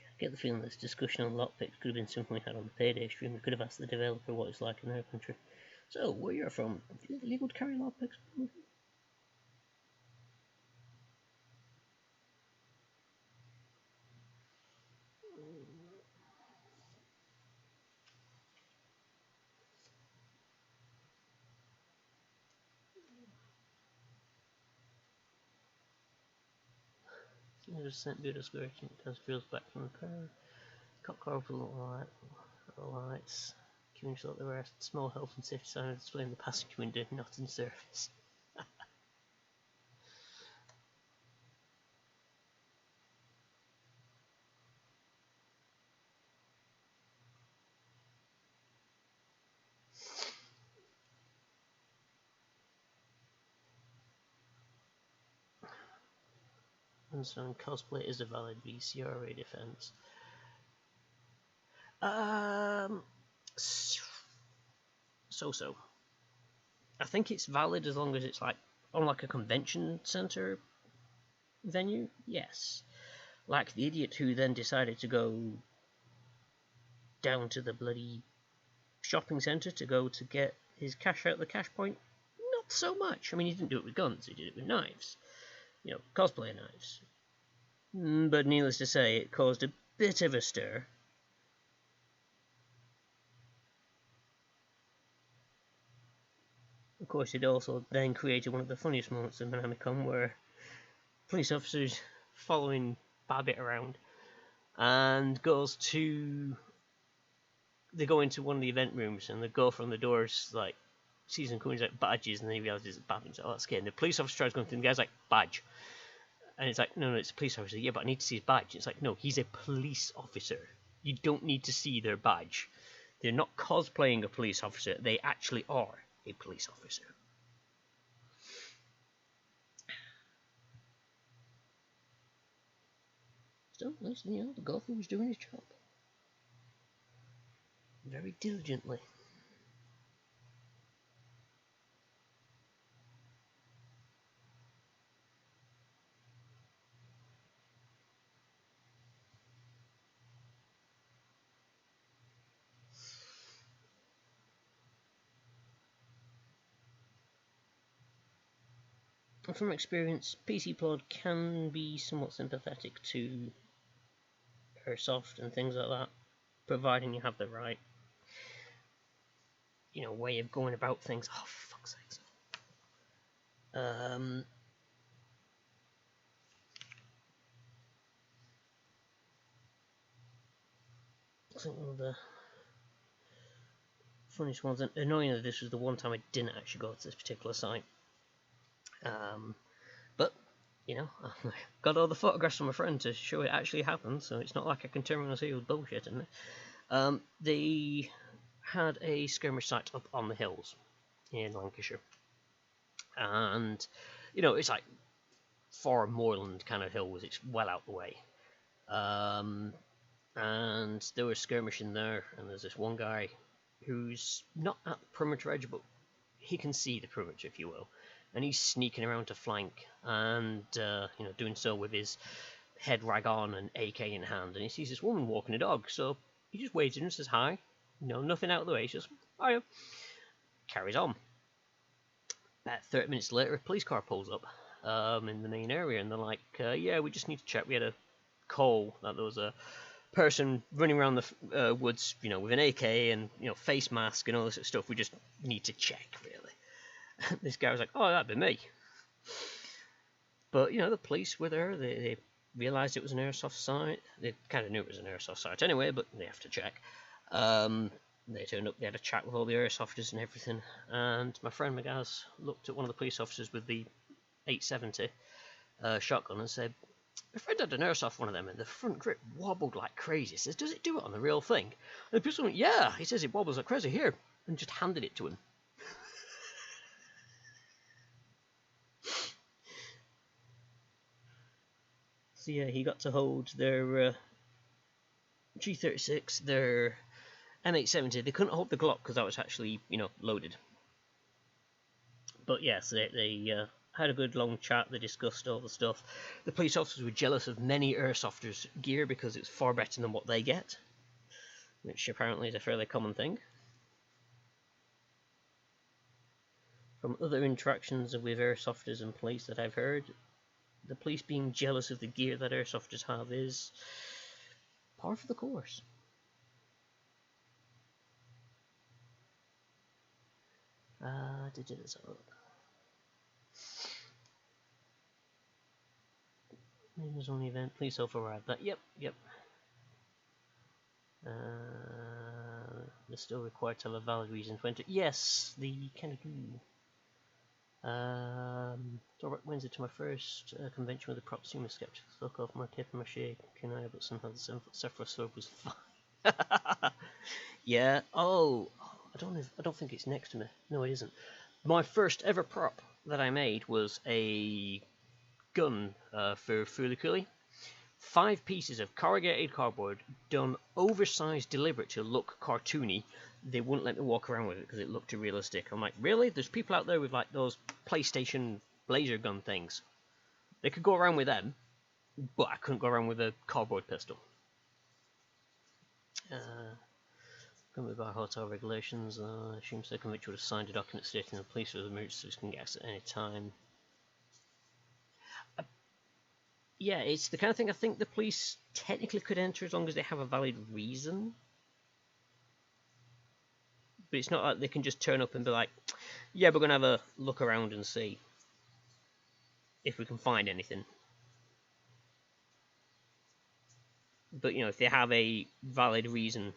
I get the feeling this discussion on lockpicks could have been something we had on the payday stream. We could have asked the developer what it's like in their country. So, where you're from, is it legal to carry lockpicks? There's St. Petersburg, it does feels back from the crowd. Cop car with little lights. Community thought there were a small health and safety sign displaying the passenger window not in service. And so cosplay is a valid VCRA defense. So. I think it's valid as long as it's like on like a convention center venue. Yes. Like the idiot who then decided to go down to the bloody shopping centre to go to get his cash out of the cash point. Not so much. I mean, he didn't do it with guns. He did it with knives. You know, cosplay knives. But needless to say, it caused a bit of a stir. of course, it also then created one of the funniest moments in Miami-Con, where police officers following Babbitt around and they go into one of the event rooms, and the girl from the doors like sees them coming, like badges, and then he realizes it's Babbitt. Oh, that's scary. And the police officer tries going through, and the guy's like, badge. And it's like, no, it's a police officer. Yeah, but I need to see his badge. It's like, no, he's a police officer. You don't need to see their badge. They're not cosplaying a police officer. They actually are a police officer. Still, at least, the golfer was doing his job. Very diligently. From experience, PC Plod can be somewhat sympathetic to airsoft and things like that, providing you have the right, way of going about things. Oh, for fuck's sake. I think one of the funniest ones, and annoyingly this was the one time I didn't actually go to this particular site. But, I got all the photographs from my friend to show it actually happened, so it's not like I can turn around and say it was bullshit, isn't it? They had a skirmish site up on the hills in Lancashire. And, it's like far moorland kind of hills, it's well out the way. And there was skirmishing there, and there's this one guy who's not at the perimeter edge, but he can see the perimeter, if you will. And he's sneaking around to flank, and doing so with his head rag on and AK in hand. And he sees this woman walking a dog, so he just waves in and says hi. Nothing out of the way. He says, hiya. Carries on. About 30 minutes later, a police car pulls up in the main area, and they're like, yeah, we just need to check. We had a call that there was a person running around the woods, with an AK and face mask and all this sort of stuff. We just need to check, really. This guy was like, oh, that'd be me. But the police were there. They realised it was an airsoft site. They kind of knew it was an airsoft site anyway, but they have to check. They turned up. They had a chat with all the airsofters and everything. And my friend Magaz looked at one of the police officers with the 870 shotgun and said, my friend had an airsoft one of them, and the front grip wobbled like crazy. He says, does it do it on the real thing? And the person went, yeah. He says it wobbles like crazy. Here. And just handed it to him. So yeah, he got to hold their G36, their M870. They couldn't hold the Glock because that was actually, loaded. But yes, they had a good long chat. They discussed all the stuff. The police officers were jealous of many airsofters' gear because it's far better than what they get, which apparently is a fairly common thing. From other interactions with airsofters and police that I've heard, the police being jealous of the gear that airsofters have is par for the course. Neighbours only event, police override that. Yep. They're still required to have a valid reason to enter. Yes, they kind of do. Wednesday to my first convention with a proxima skeptic. Look off my paper mache canine, but somehow the cephaloscope was fine. Yeah. Oh, I don't think it's next to me. No, it isn't. My first ever prop that I made was a gun for Fooly Cooly. 5 pieces of corrugated cardboard done oversized, deliberate to look cartoony. They wouldn't let me walk around with it because it looked too realistic. I'm like, really? There's people out there with like those PlayStation laser gun things. They could go around with them, but I couldn't go around with a cardboard pistol. Government by hotel regulations. I assume Circumvent would have signed a document stating the police was emergency can get access at any time. Yeah, it's the kind of thing I think the police technically could enter as long as they have a valid reason. but it's not like they can just turn up and be like, yeah, we're going to have a look around and see if we can find anything. But, you know, if they have a valid reason,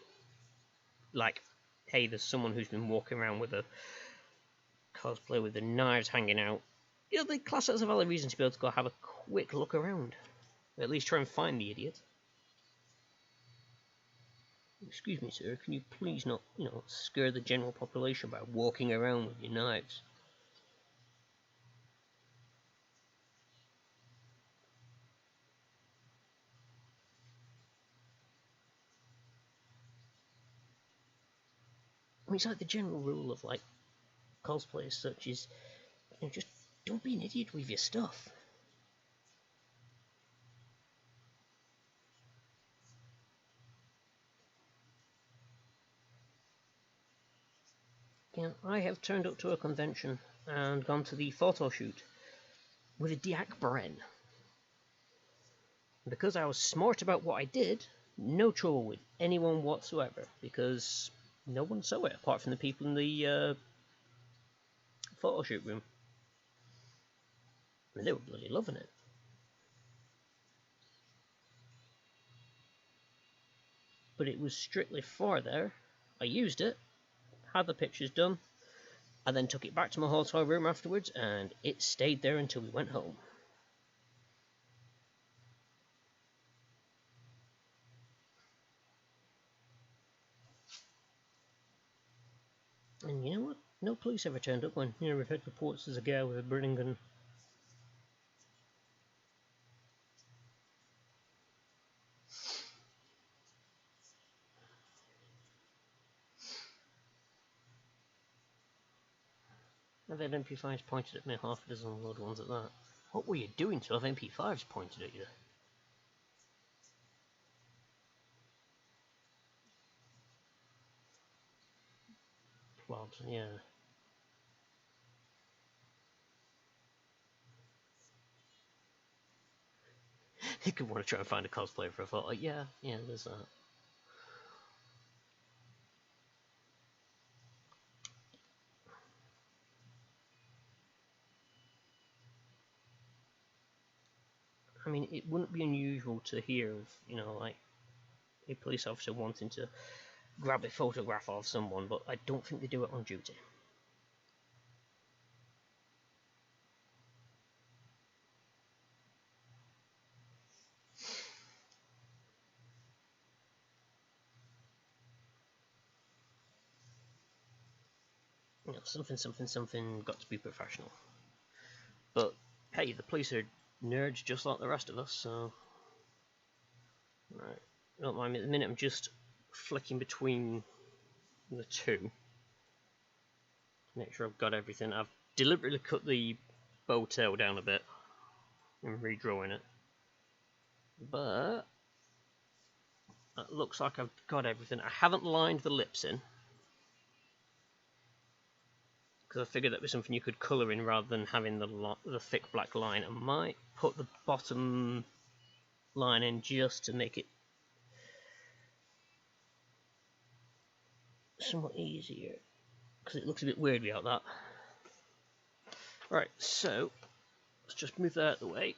like, hey, there's someone who's been walking around with a cosplay with the knives hanging out, you know, they class it as a valid reason to be able to go have a quick look around. Or at least try and find the idiot. Excuse me, sir, can you please not, you know, scare the general population by walking around with your knives? I mean, it's like the general rule of, like, cosplayers such as, you know, just don't be an idiot with your stuff. You know, I have turned up to a convention and gone to the photo shoot with a Diak Bren. Because I was smart about what I did, no trouble with anyone whatsoever, because no one saw it apart from the people in the photo shoot room. I mean, they were bloody loving it. But it was strictly for there. I used it, had the pictures done, I then took it back to my hotel room afterwards, and it stayed there until we went home. And you know what? No police ever turned up when, you know, we've had reports there's a guy with a burning gun. I've had MP5s pointed at me, half a dozen load ones at that. What were you doing to have MP5s pointed at you? Plobs, yeah. You could want to try and find a cosplayer for a photo. Yeah, there's that. I mean, it wouldn't be unusual to hear of, you know, like, a police officer wanting to grab a photograph of someone, but I don't think they do it on duty. You know, something got to be professional. But hey, the police are nerds just like the rest of us, so right. Don't mind me at the minute. I'm just flicking between the two. Make sure I've got everything. I've deliberately cut the bow tail down a bit and redrawing it, but it looks like I've got everything. I haven't lined the lips in because I figured that was something you could colour in rather than having the thick black line. I might put the bottom line in just to make it somewhat easier, because it looks a bit weird without that. Right, so let's just move that out of the way.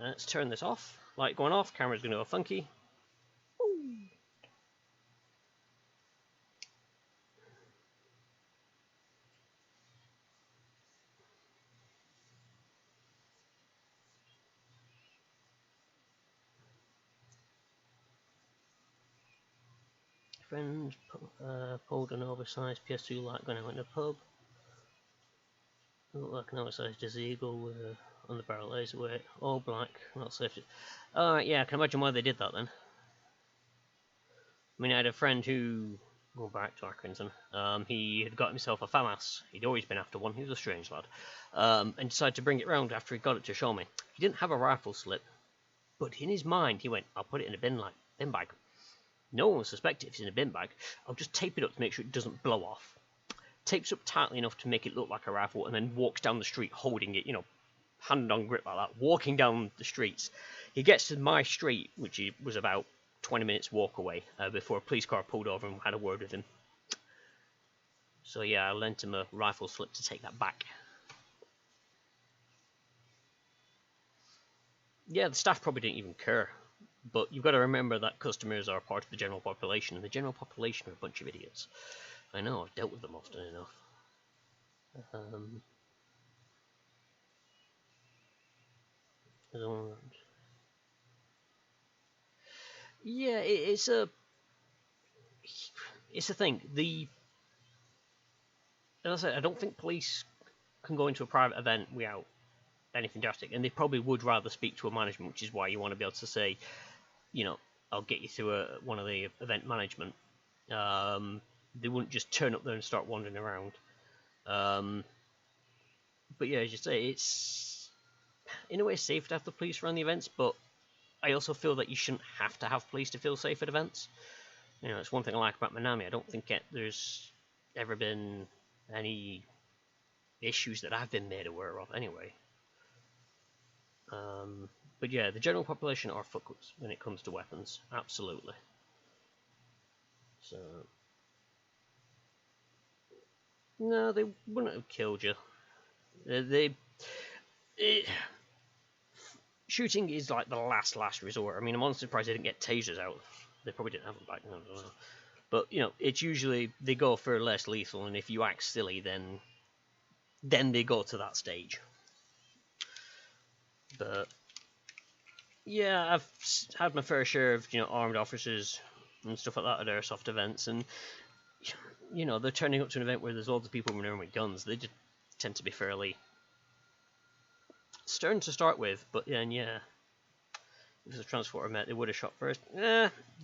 Let's turn this off. Light going off, camera's going to go funky. Friend pulled an oversized PS2 light gun out in a pub. Looked like an oversized Eagle on the barrel laser weight, all black, not safe. Alright, yeah, I can imagine why they did that then. I mean, I had a friend who, going back to Accrington, he had got himself a FAMAS. He'd always been after one, he was a strange lad, and decided to bring it round after he got it to show me. He didn't have a rifle slip, but in his mind he went, I'll put it in a bin bag. No one will suspect it if it's in a bin bag. I'll just tape it up to make sure it doesn't blow off. Tapes up tightly enough to make it look like a rifle, and then walks down the street holding it, you know, hand on grip like that, walking down the streets. He gets to my street, which was about 20 minutes walk away, before a police car pulled over and had a word with him. So yeah, I lent him a rifle slip to take that back. Yeah, the staff probably didn't even care. But you've got to remember that customers are part of the general population, and the general population are a bunch of idiots. I know, I've dealt with them often enough. Um, yeah, it's a thing. As I said, I don't think police can go into a private event without anything drastic, and they probably would rather speak to a management, which is why you want to be able to say, you know, I'll get you through one of the event management. They wouldn't just turn up there and start wandering around. But yeah, as you say, it's in a way safe to have the police around the events, but I also feel that you shouldn't have to have police to feel safe at events. You know, it's one thing I like about Minami. I don't think there's ever been any issues that I've been made aware of, anyway. But yeah, the general population are fuckers when it comes to weapons, absolutely. So, no, they wouldn't have killed you. Shooting is like the last resort. I mean, I'm honestly surprised they didn't get tasers out. They probably didn't have them back then. I don't know. But you know, it's usually they go for less lethal, and if you act silly, then they go to that stage. But yeah, I've had my fair share of armed officers and stuff like that at airsoft events, and they're turning up to an event where there's loads of people running around with guns. They just tend to be fairly stern to start with, but then yeah, if the transporter met, they would have shot first.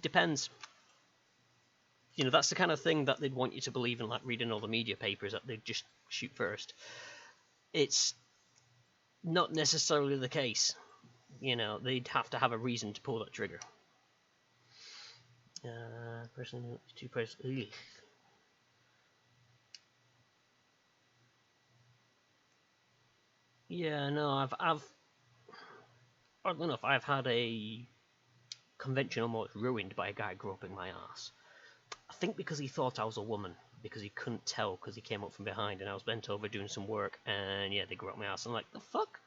Depends. That's the kind of thing that they'd want you to believe in, like reading all the media papers, that they'd just shoot first. It's not necessarily the case. They'd have to have a reason to pull that trigger. Person, two person. Yeah, no, I've oddly enough, I've had a convention almost ruined by a guy groping my ass. I think because he thought I was a woman, because he couldn't tell because he came up from behind and I was bent over doing some work, and yeah, they groped my ass. I'm like, the fuck?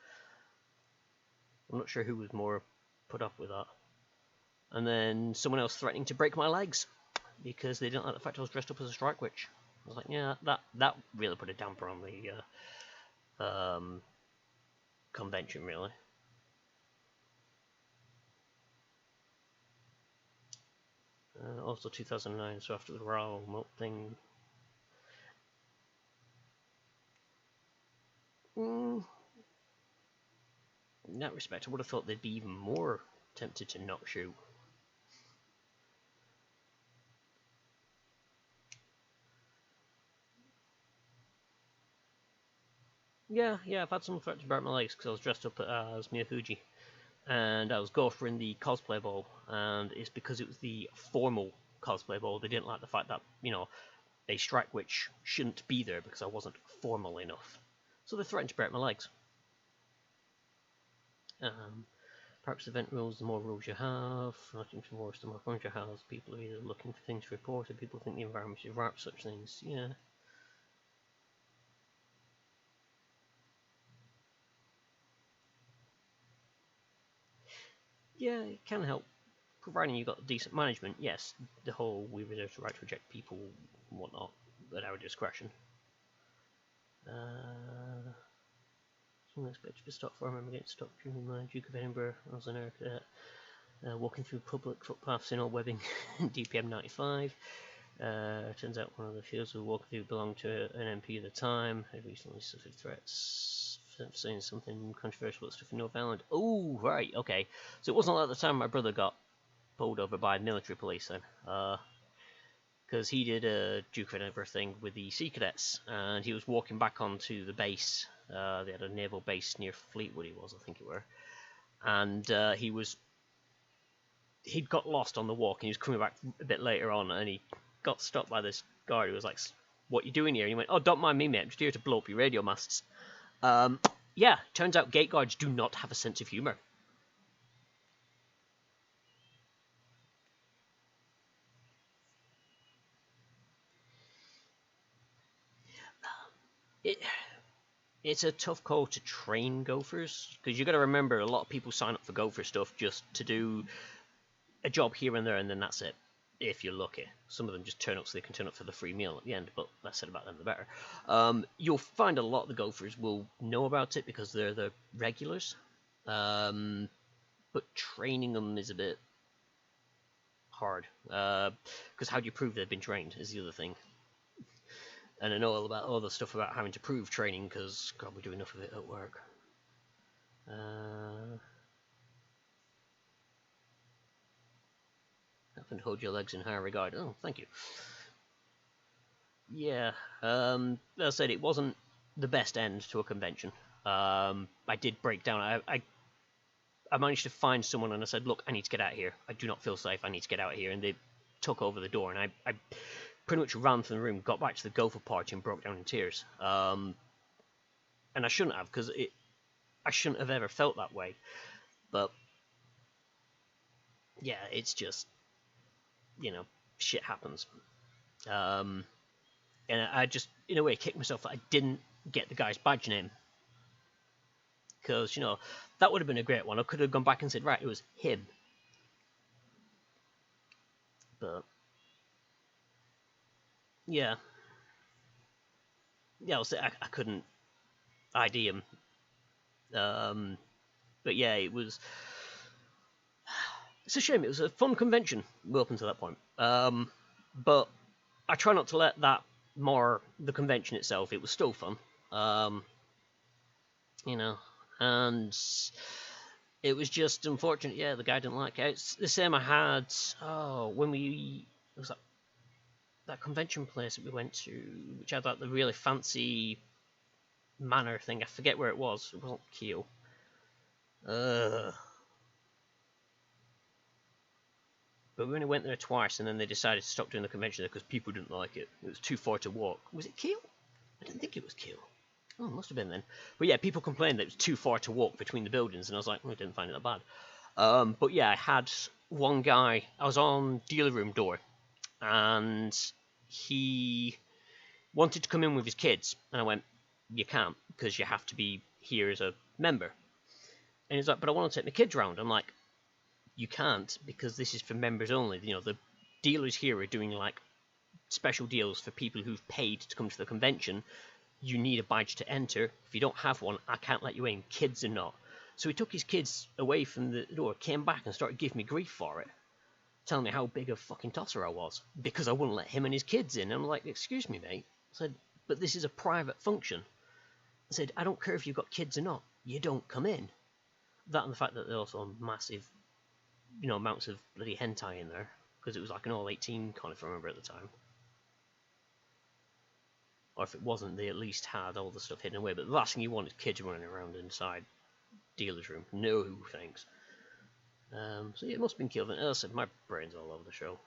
I'm not sure who was more put up with that. And then someone else threatening to break my legs because they didn't like the fact I was dressed up as a strike witch. I was like, yeah, that really put a damper on the convention, really. Also 2009, so after the Royal Moat thing. In that respect, I would have thought they'd be even more tempted to not shoot. Yeah, I've had some threats about my legs because I was dressed up as Miyafuji. And I was golfing the cosplay ball, and it's because it was the formal cosplay ball. They didn't like the fact that, a strike witch shouldn't be there because I wasn't formal enough. So they threatened to break my legs. Perhaps event rules, the more rules you have, nothing to worse, the more fun you have. People are either looking for things to report, or people think the environment should wrap such things. Yeah. Yeah, it can help. Providing you've got decent management, yes, the whole we reserve the right to reject people and whatnot at our discretion. Someone expected to stop for a member against stop during the Duke of Edinburgh. I was an walking through public footpaths in Old Webbing, DPM 95. Turns out one of the fields we were walking through belonged to an MP at the time. Had recently suffered threats for saying something controversial about stuff in North Island. Oh, right, okay. So it wasn't like the time my brother got pulled over by military police then. Because he did a Duke of Edinburgh thing with the Sea Cadets, and he was walking back onto the base. They had a naval base near Fleetwood, I think it were. And he'd got lost on the walk, and he was coming back a bit later on, and he got stopped by this guard who was like, "What you doing here?" And he went, "Oh, don't mind me, mate. I'm just here to blow up your radio masts." Yeah, turns out gate guards do not have a sense of humour. it it's a tough call to train gophers, because you got to remember a lot of people sign up for gopher stuff just to do a job here and there, and then that's it. If you're lucky, some of them just turn up so they can turn up for the free meal at the end. But less said about them, the better. You'll find a lot of the gophers will know about it because they're the regulars. But training them is a bit hard, because how do you prove they've been trained is the other thing. And I know all the stuff about having to prove training because God, we do enough of it at work. Happen to hold your legs in higher regard. Oh, thank you. Yeah, as I said, it wasn't the best end to a convention. I did break down. I managed to find someone and I said, look, I need to get out of here. I do not feel safe. I need to get out of here. And they took over the door, and I pretty much ran from the room, got back to the gopher party, and broke down in tears. And I shouldn't have, because I shouldn't have ever felt that way. But yeah, it's just, shit happens. And I just, in a way, kicked myself that I didn't get the guy's badge name. Because, that would have been a great one. I could have gone back and said, right, it was him. But, yeah. Yeah, I couldn't ID him. But yeah, it was... It's a shame. It was a fun convention up until that point. But I try not to let that mar the convention itself. It was still fun. And it was just unfortunate. Yeah, the guy didn't like it. It's the same I had. When it was that convention place that we went to, which had the really fancy manor thing. I forget where it was. It wasn't Kiel. But we only went there twice, and then they decided to stop doing the convention there because people didn't like it. It was too far to walk. Was it Kiel? I didn't think it was Kiel. Oh, it must have been then. But yeah, people complained that it was too far to walk between the buildings, and I was like, I didn't find it that bad. But yeah, I had one guy. I was on dealer room door, and he wanted to come in with his kids, and I went, you can't, because you have to be here as a member. And he's like, but I want to take my kids round. I'm like, you can't, because this is for members only. The dealers here are doing like special deals for people who've paid to come to the convention. You need a badge to enter. If you don't have one, I can't let you in. Kids are not. So he took his kids away from the door, came back and started giving me grief for it, telling me how big a fucking tosser I was because I wouldn't let him and his kids in. And I'm like, excuse me, mate. I said, but this is a private function. I said, I don't care if you've got kids or not. You don't come in. That and the fact that there's also massive, amounts of bloody hentai in there, because it was like an all-18 con, if I remember at the time. Or if it wasn't, they at least had all the stuff hidden away. But the last thing you want is kids running around inside dealer's room. No thanks. So yeah, it must have been killed. As I said, my brain's all over the show.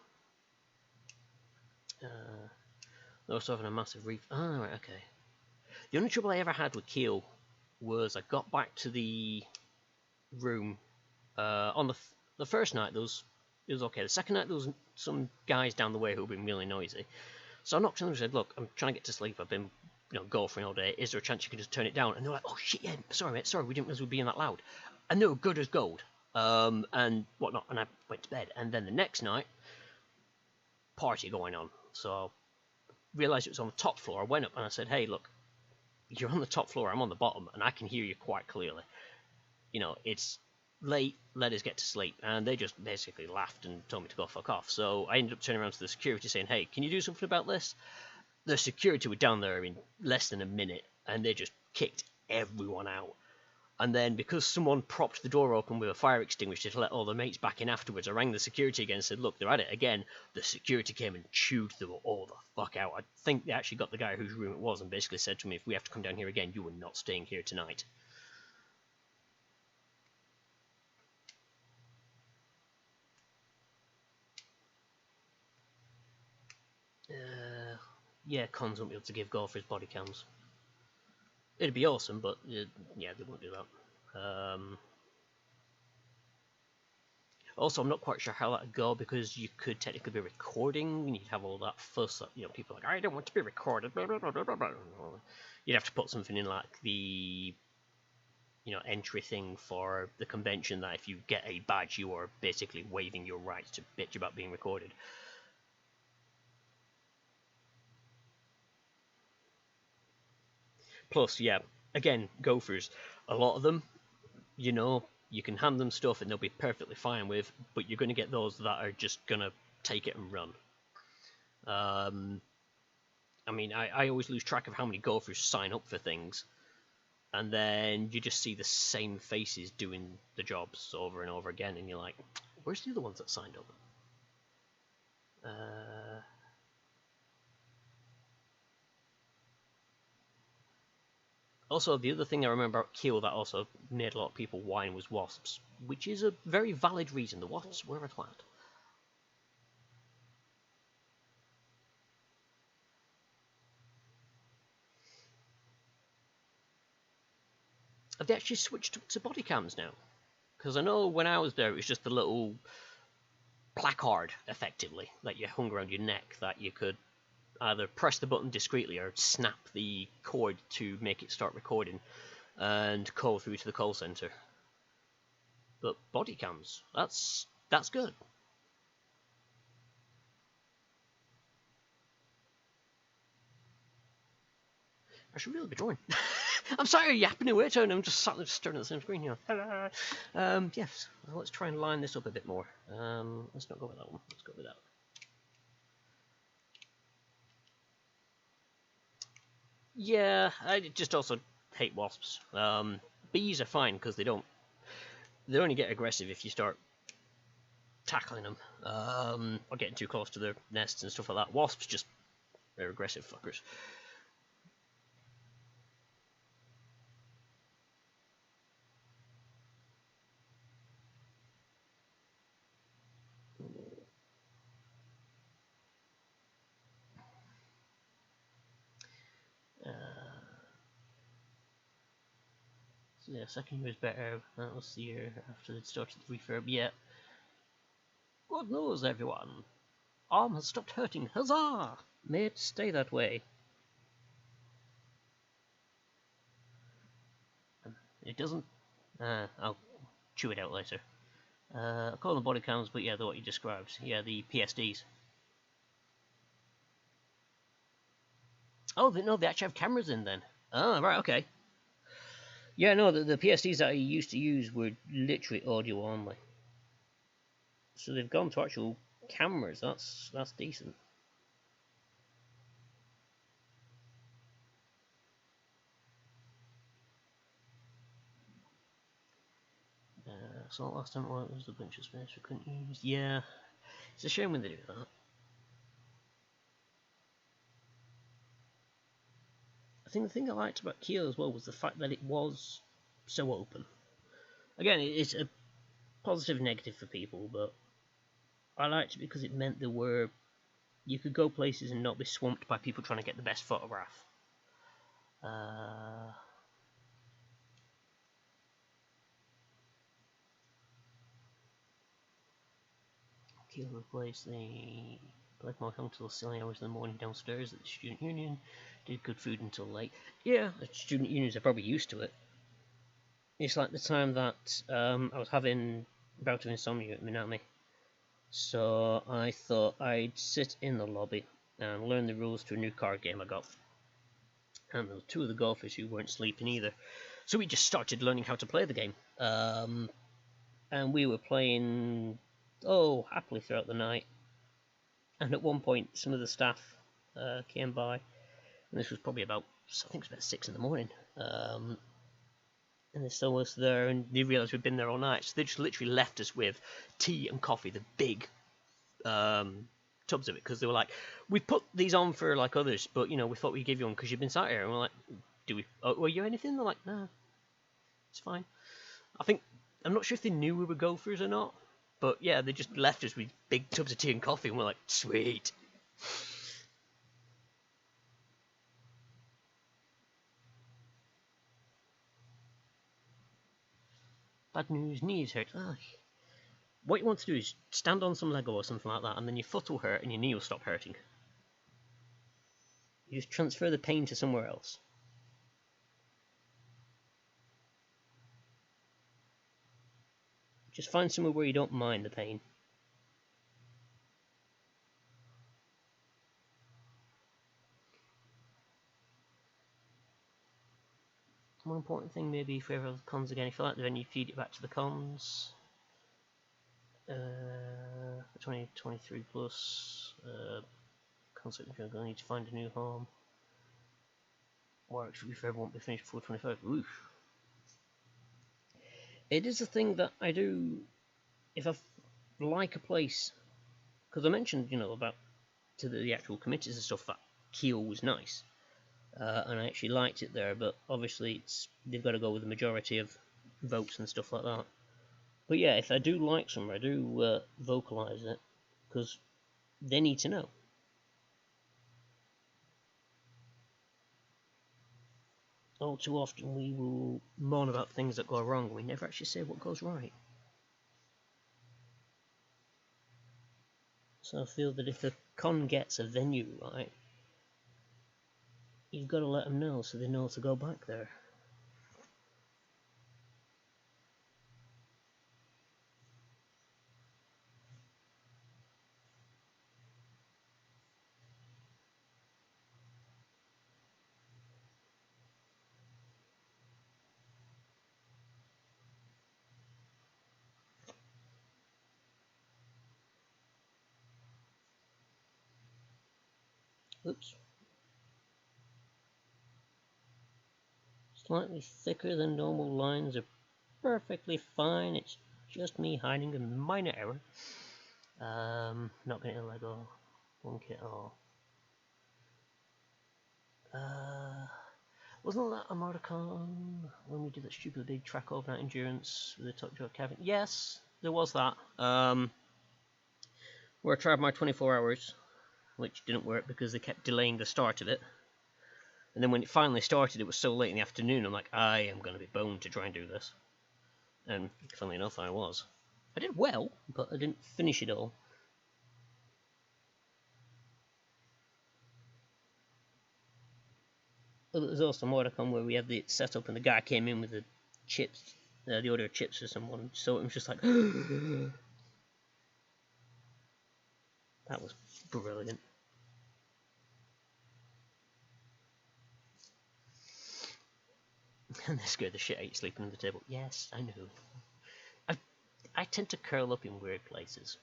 They also having a massive reef. Oh, right, okay. The only trouble I ever had with Kiel was I got back to the room on the first night. It was okay. The second night there was some guys down the way who were being really noisy. So I knocked on them and said, look, I'm trying to get to sleep. I've been golfing all day. Is there a chance you can just turn it down? And they're like, oh shit, yeah, sorry mate, sorry, we didn't realize we were being that loud. And they were good as gold. And whatnot. And I went to bed. And then the next night, party going on. So I realised it was on the top floor. I went up and I said, hey, look, you're on the top floor, I'm on the bottom, and I can hear you quite clearly. It's late, let us get to sleep. And they just basically laughed and told me to go fuck off. So I ended up turning around to the security saying, hey, can you do something about this? The security were down there in less than a minute, and they just kicked everyone out. And then because someone propped the door open with a fire extinguisher to let all the mates back in afterwards, I rang the security again and said, look, they're at it again. The security came and chewed them all the fuck out. I think they actually got the guy whose room it was and basically said to me, if we have to come down here again, you are not staying here tonight. Yeah, cons won't be able to give golfers body cams. It'd be awesome, but yeah, they won't do that. Also, I'm not quite sure how that'd go because you could technically be recording and you'd have all that fuss that, people are like, I don't want to be recorded. Blah, blah, blah, blah, blah. You'd have to put something in like the entry thing for the convention that if you get a badge, you are basically waiving your rights to bitch about being recorded. Plus, yeah, again, gophers, a lot of them, you can hand them stuff and they'll be perfectly fine with, but you're going to get those that are just going to take it and run. I mean, I always lose track of how many gophers sign up for things, and then you just see the same faces doing the jobs over and over again, and you're like, where's the other ones that signed up? Also, the other thing I remember about Kiel that also made a lot of people whine was wasps, which is a very valid reason. The wasps were a twat. Have they actually switched to body cams now? Because I know when I was there, it was just a little placard, effectively, that you hung around your neck that you could either press the button discreetly or snap the cord to make it start recording and call through to the call center. But body cams, that's good. I should really be drawing. I'm sorry, yapping away, Tony. I'm just sat there staring at the same screen here. Yes, well, let's try and line this up a bit more. Let's not go with that one. Let's go with that. Yeah, I just also hate wasps. Bees are fine because they only get aggressive if you start tackling them or getting too close to their nests and stuff like that. Wasps just are aggressive fuckers. So yeah, second year is better. That was the year after they'd started the refurb. Yeah. Good news, everyone. Arm has stopped hurting. Huzzah! May it stay that way. It doesn't. I'll chew it out later. I call them body cams, but yeah, they're what you described. Yeah, the PSDs. Oh, no, they actually have cameras in then. Oh, right, okay. Yeah, no, the PSDs that I used to use were literally audio only. So they've gone to actual cameras. That's decent. So last time it was a bunch of space we couldn't use. Yeah, it's a shame when they do that. I think the thing I liked about Kiel as well was the fact that it was so open. Again, it's a positive and negative for people, but I liked it because it meant you could go places and not be swamped by people trying to get the best photograph. Kiel replaced the played more until silly hours in the morning downstairs at the student union. Did good food until late. Yeah, the student unions are probably used to it. It's like the time that I was having a bout of insomnia at Minami. So I thought I'd sit in the lobby and learn the rules to a new card game I got. And there were two of the golfers who weren't sleeping either. So we just started learning how to play the game. And we were playing, happily throughout the night. And at one point, some of the staff came by. And this was probably about 6 in the morning. And they saw us there, and they realised we'd been there all night. So they just literally left us with tea and coffee, the big tubs of it, because they were like, we put these on for like others, but we thought we'd give you one because you've been sat here. And we're like, were you anything? They're like, no, it's fine. I'm not sure if they knew we were gophers or not, but yeah, they just left us with big tubs of tea and coffee, and we're like, sweet. Bad news, knees hurt. what you want to do is stand on some Lego or something like that, and then your foot will hurt and your knee will stop hurting. You just transfer the pain to somewhere else. Just find somewhere where you don't mind the pain. One important thing maybe for the cons again, if you like the venue, feed it back to the cons. 2023 plus. Concert you're going to need to find a new home. Warwick should be fair, won't be finished before 25. Oof. It is a thing that I do if I like a place, because I mentioned, about to the actual committees and stuff that Kiel was nice, and I actually liked it there. But obviously, they've got to go with the majority of votes and stuff like that. But yeah, if I do like somewhere, I do vocalise it, because they need to know. All too often we will moan about things that go wrong, and we never actually say what goes right. So I feel that if the con gets a venue right, you've got to let them know so they know to go back there. Oops. Slightly thicker than normal lines are perfectly fine. It's just me hiding a minor error. Not getting a Lego one kit at all. Wasn't that a Mordicon when we did that stupid big track overnight endurance with the top joke cabin? Yes, there was that. Where I tried my 24 hours, which didn't work because they kept delaying the start of it. And then when it finally started, it was so late in the afternoon, I'm like, I am going to be boned to try and do this. And funnily enough, I was. I did well, but I didn't finish it all. Well, there was also Mordicon where we had the setup and the guy came in with the chips, the order of chips for someone, so it was just like, that was brilliant. And they scared the shit out of you sleeping on the table. Yes, I know. I tend to curl up in weird places.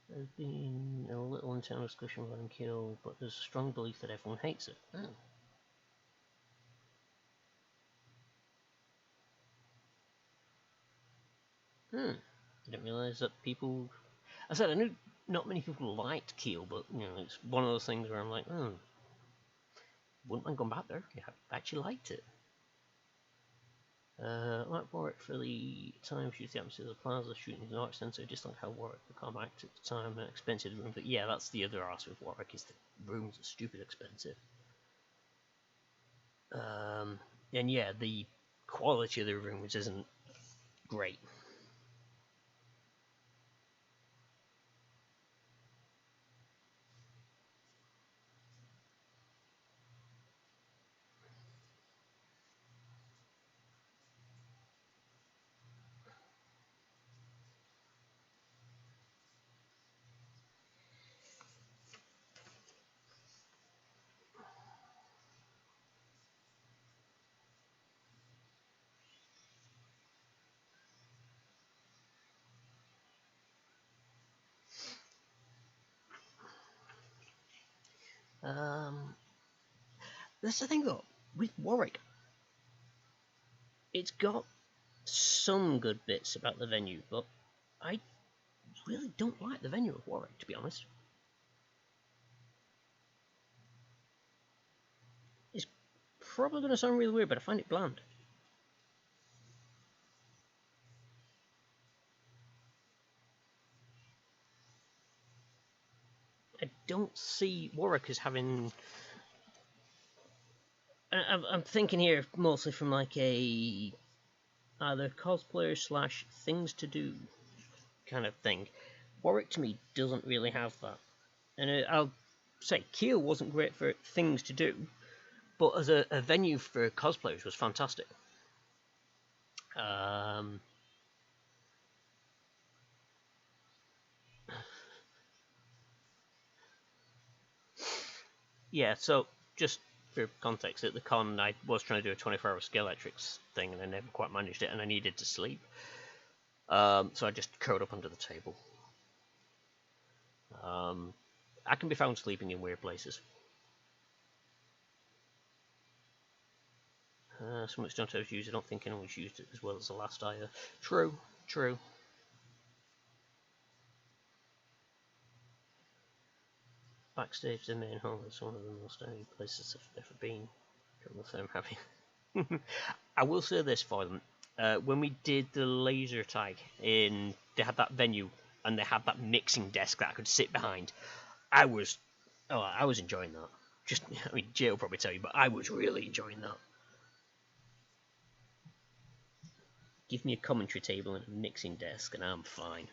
There's been a little internal discussion regarding Kill, but there's a strong belief that everyone hates it. Oh. I didn't realise that people... I said I knew not many people liked Kiel, but it's one of those things where I'm like, wouldn't mind going back there. Yeah, I actually liked it. Like Warwick for the time shoots the atmosphere of the plaza, shooting is an art centre, just like how Warwick became active at the time, and expensive room. But yeah, that's the other arse with Warwick, is the rooms are stupid expensive. And yeah, the quality of the rooms isn't great. That's the thing though, with Warwick, it's got some good bits about the venue, but I really don't like the venue of Warwick, to be honest. It's probably going to sound really weird, but I find it bland. I don't see Warwick as having I'm thinking here mostly from like a either cosplayer slash things to do kind of thing. Warwick to me doesn't really have that, and I'll say Kiel wasn't great for things to do, but as a venue for cosplayers was fantastic. Yeah, so just for context, at the con I was trying to do a 24-hour Scaletrix thing and I never quite managed it and I needed to sleep. So I just curled up under the table. I can be found sleeping in weird places. So much don't have used. I don't think anyone's used it as well as the last I. True, true. Backstage, the main hall is one of the most stunning places I've ever been. Don't know if I'm happy. I will say this for them. When we did the laser tag they had that venue and they had that mixing desk that I could sit behind. I was enjoying that. Just, I mean, Jay will probably tell you, but I was really enjoying that. Give me a commentary table and a mixing desk, and I'm fine.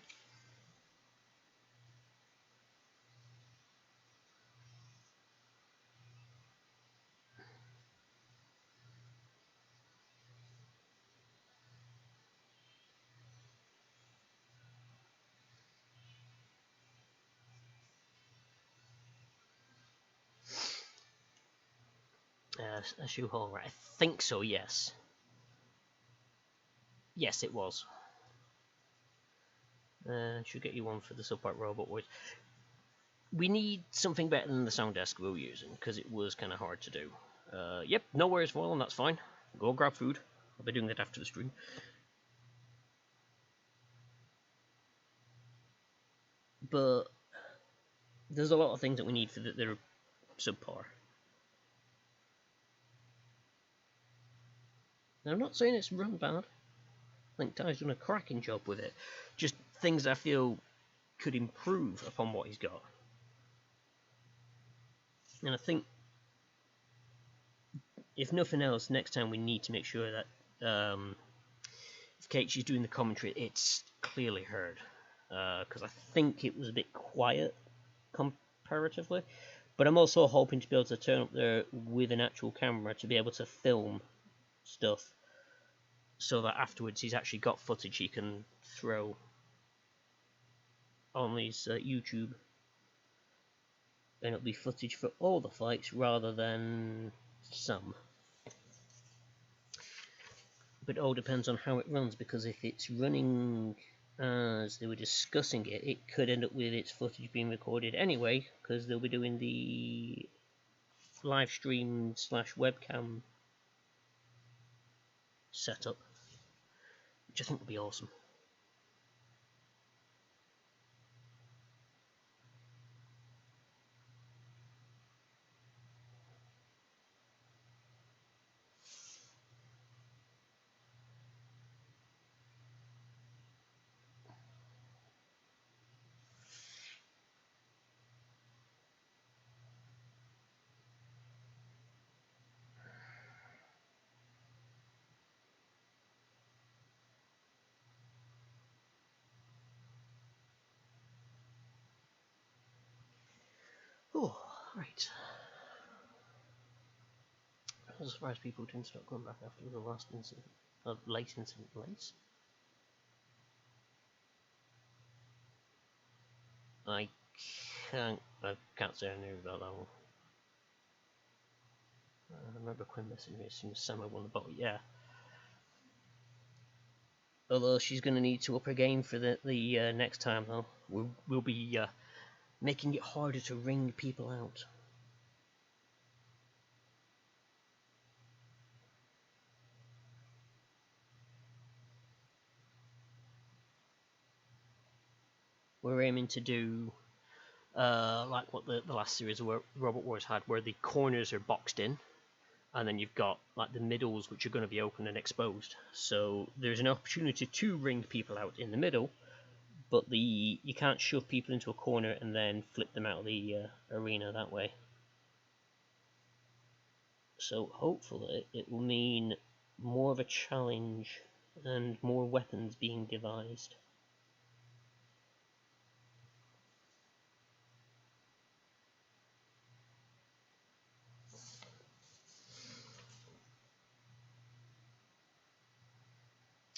A shoe hole, right? I think so, yes. Yes, it was. Should get you one for the support robot voice. We need something better than the sound desk we were using, because it was kind of hard to do. Yep, no worries, Volan, that's fine. Go grab food. I'll be doing that after the stream. But there's a lot of things that we need for that are subpar. Now, I'm not saying it's run bad. I think Ty's done a cracking job with it. Just things I feel could improve upon what he's got. And I think, if nothing else, next time we need to make sure that if Keiichi's doing the commentary, it's clearly heard. Because I think it was a bit quiet comparatively. But I'm also hoping to be able to turn up there with an actual camera to be able to film stuff, so that afterwards he's actually got footage he can throw on his YouTube, and it'll be footage for all the fights rather than some. But it all depends on how it runs, because if it's running as they were discussing it, it could end up with its footage being recorded anyway, because they'll be doing the live stream slash webcam setup, which I think would be awesome. Oh, right. I was surprised people didn't start going back after the last incident. Late incident. Late? I can't say I knew about that one. I remember Quinn messaging me as soon as Sama won the bottle. Yeah. Although she's going to need to up her game for the next time, though. We'll be making it harder to ring people out. We're aiming to do like what the last series of Robot Wars had, where the corners are boxed in, and then you've got like the middles which are going to be open and exposed. So there's an opportunity to ring people out in the middle, but you can't shove people into a corner and then flip them out of the arena that way. So hopefully it will mean more of a challenge and more weapons being devised.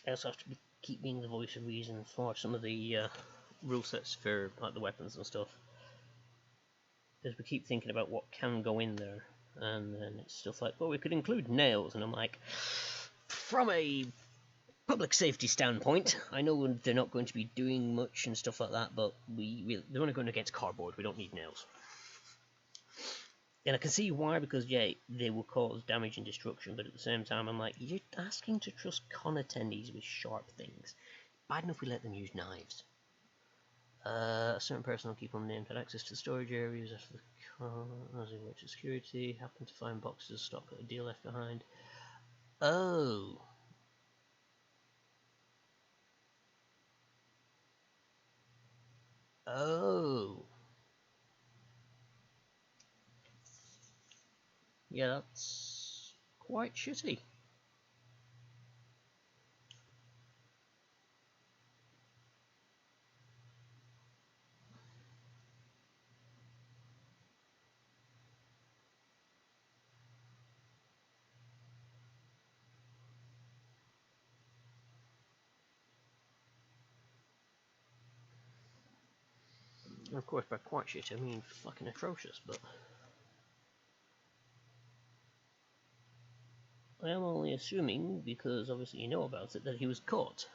I also have to keep being the voice of reason for some of the rule sets for like the weapons and stuff, because we keep thinking about what can go in there, and then it's stuff like, well, we could include nails, and I'm like, from a public safety standpoint, I know they're not going to be doing much and stuff like that, but they're only going against cardboard. We don't need nails. And I can see why, because yeah, they will cause damage and destruction, but at the same time, I'm like, you're asking to trust con attendees with sharp things. Bad enough we let them use knives. A certain person will keep unnamed had access to the storage areas after the car as he worked at security. Happened to find boxes of stock at a deal left behind. Oh. Oh. Yeah, that's quite shitty. And of course, by quite shitty, I mean fucking atrocious, but I am only assuming, because obviously you know about it, that he was caught.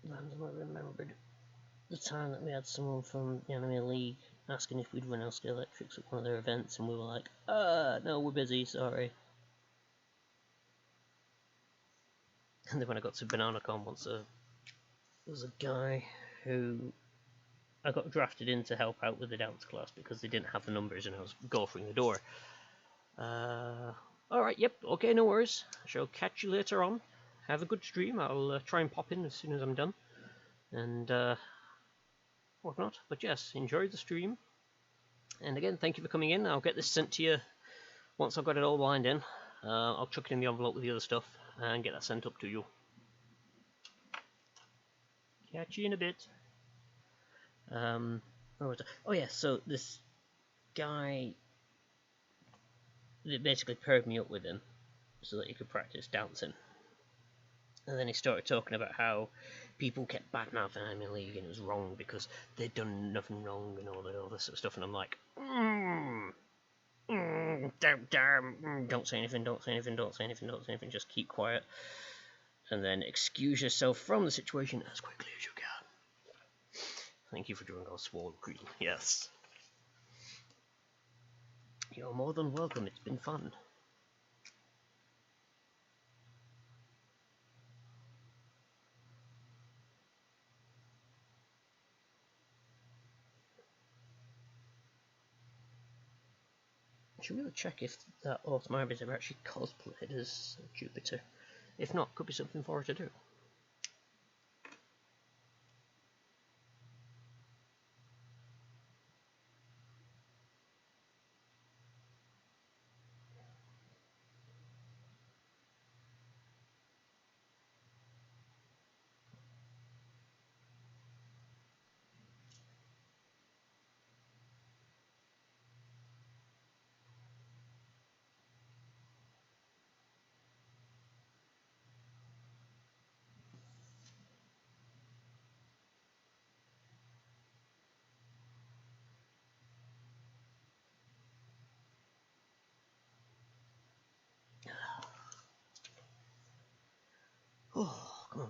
And I remembered the time that we had someone from the Anime League asking if we'd run Elska Electrics at one of their events, and we were like, no, we're busy, sorry. And then when I got to BananaCon once, there was a guy who I got drafted in to help out with the dance class because they didn't have the numbers and I was golfing the door. Alright, yep, okay, no worries. I shall catch you later on. Have a good stream. I'll try and pop in as soon as I'm done. And whatnot. But yes, enjoy the stream. And again, thank you for coming in. I'll get this sent to you once I've got it all lined in. I'll chuck it in the envelope with the other stuff and get that sent up to you. Catch you in a bit. Oh yeah, so this guy, they basically paired me up with him so that he could practice dancing. And then he started talking about how people kept badmouthing Anime League and it was wrong because they'd done nothing wrong and all this sort of stuff. And I'm like, don't say anything, don't say anything, don't say anything, don't say anything, just keep quiet. And then excuse yourself from the situation as quickly as you can. Thank you for doing our small cream. Yes. You're more than welcome, it's been fun. I should really check if that Autumn has ever actually cosplayed as Jupiter. If not, could be something for her to do.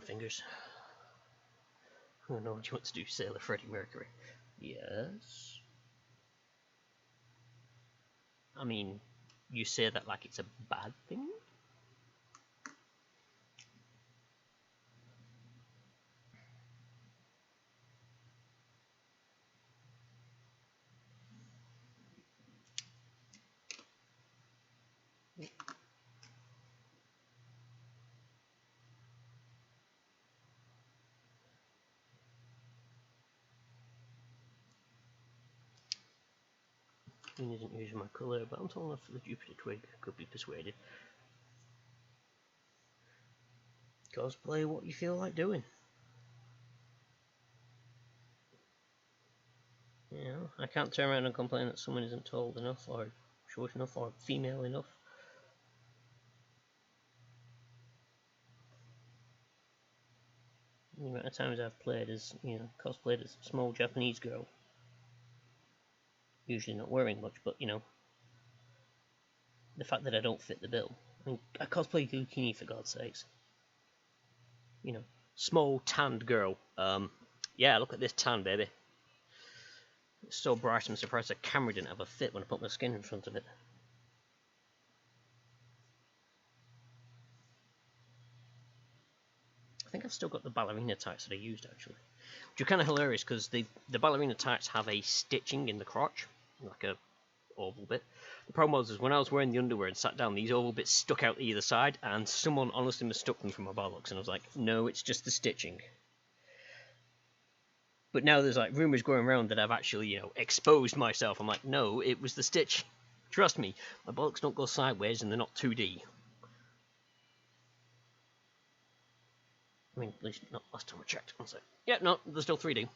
fingers. Oh no, what do you want to do, Sailor Freddie Mercury? Yes. I mean, you say that like it's a bad thing? Green isn't usually my colour, but I'm tall enough for the Jupiter twig. Could be persuaded. Cosplay what you feel like doing. You know, I can't turn around and complain that someone isn't tall enough, or short enough, or female enough. The amount of times I've played as, cosplayed as a small Japanese girl. Usually not wearing much, but, the fact that I don't fit the bill. I mean, I cosplay Gukini, for God's sakes. Small, tanned girl. Yeah, look at this tan, baby. It's so bright, I'm surprised the camera didn't have a fit when I put my skin in front of it. I think I've still got the ballerina tights that I used, actually. Which are kind of hilarious, because the ballerina tights have a stitching in the crotch, like a oval bit. The problem was, is when I was wearing the underwear and sat down, these oval bits stuck out either side, and someone honestly mistook them for my bollocks, and I was like, no, it's just the stitching. But now there's like rumours going around that I've actually, exposed myself. I'm like, no, it was the stitch. Trust me, my bollocks don't go sideways and they're not 2D. I mean, at least not last time I checked. One sec. Yeah, no, they're still 3D. I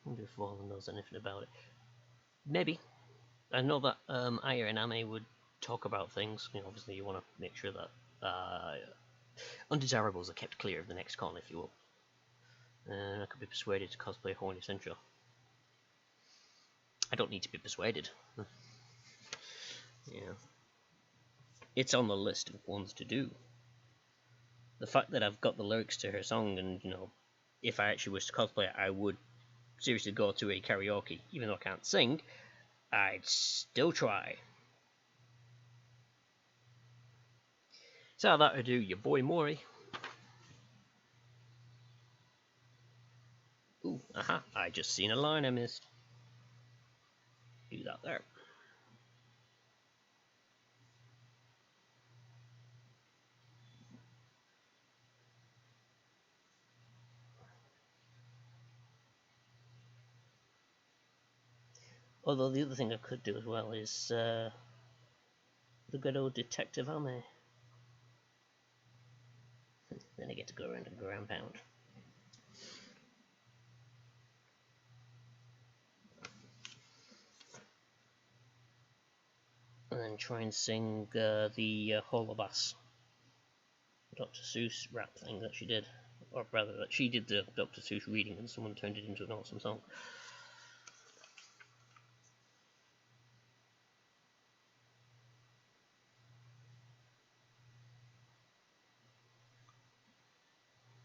wonder if Vaughn knows anything about it. Maybe. I know that Aya and Ame would talk about things. Obviously you want to make sure that undesirables are kept clear of the next con, if you will. And I could be persuaded to cosplay Horny Sentra. I don't need to be persuaded. Yeah. It's on the list of ones to do. The fact that I've got the lyrics to her song, and if I actually was to cosplay it, I would seriously go to a karaoke. Even though I can't sing, I'd still try. So that'll do, your boy Maury. Ooh, aha, I just seen a line I missed. Do that there. Although the other thing I could do as well is the good old Detective Ame. Then I get to go around and ground pound. And then try and sing the Holobass Dr. Seuss rap thing that she did. Or rather, that she did the Dr. Seuss reading and someone turned it into an awesome song.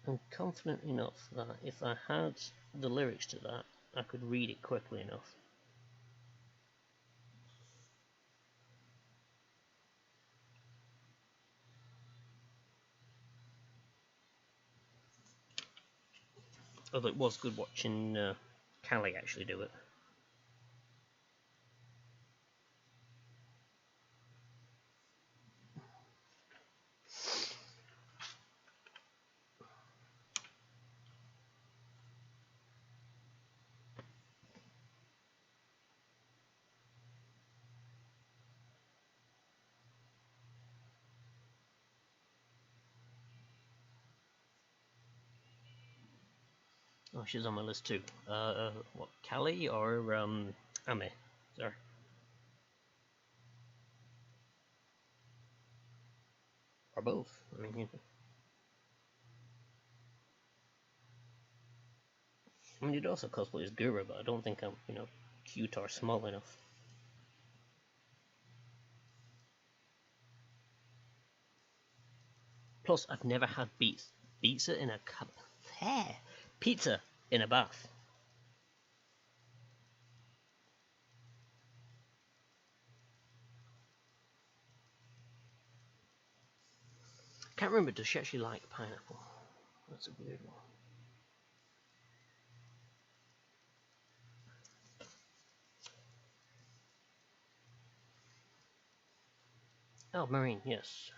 I'm confident enough that if I had the lyrics to that, I could read it quickly enough. Although it was good watching Callie actually do it. Oh, she's on my list too. What, Callie or Ame? Sorry. Or both. I mean, you'd also cosplay as Gura, but I don't think I'm, cute or small enough. Plus, I've never had pizza in a pizza in a bath. Can't remember. Does she actually like pineapple? That's a weird one. Oh, marine, yes.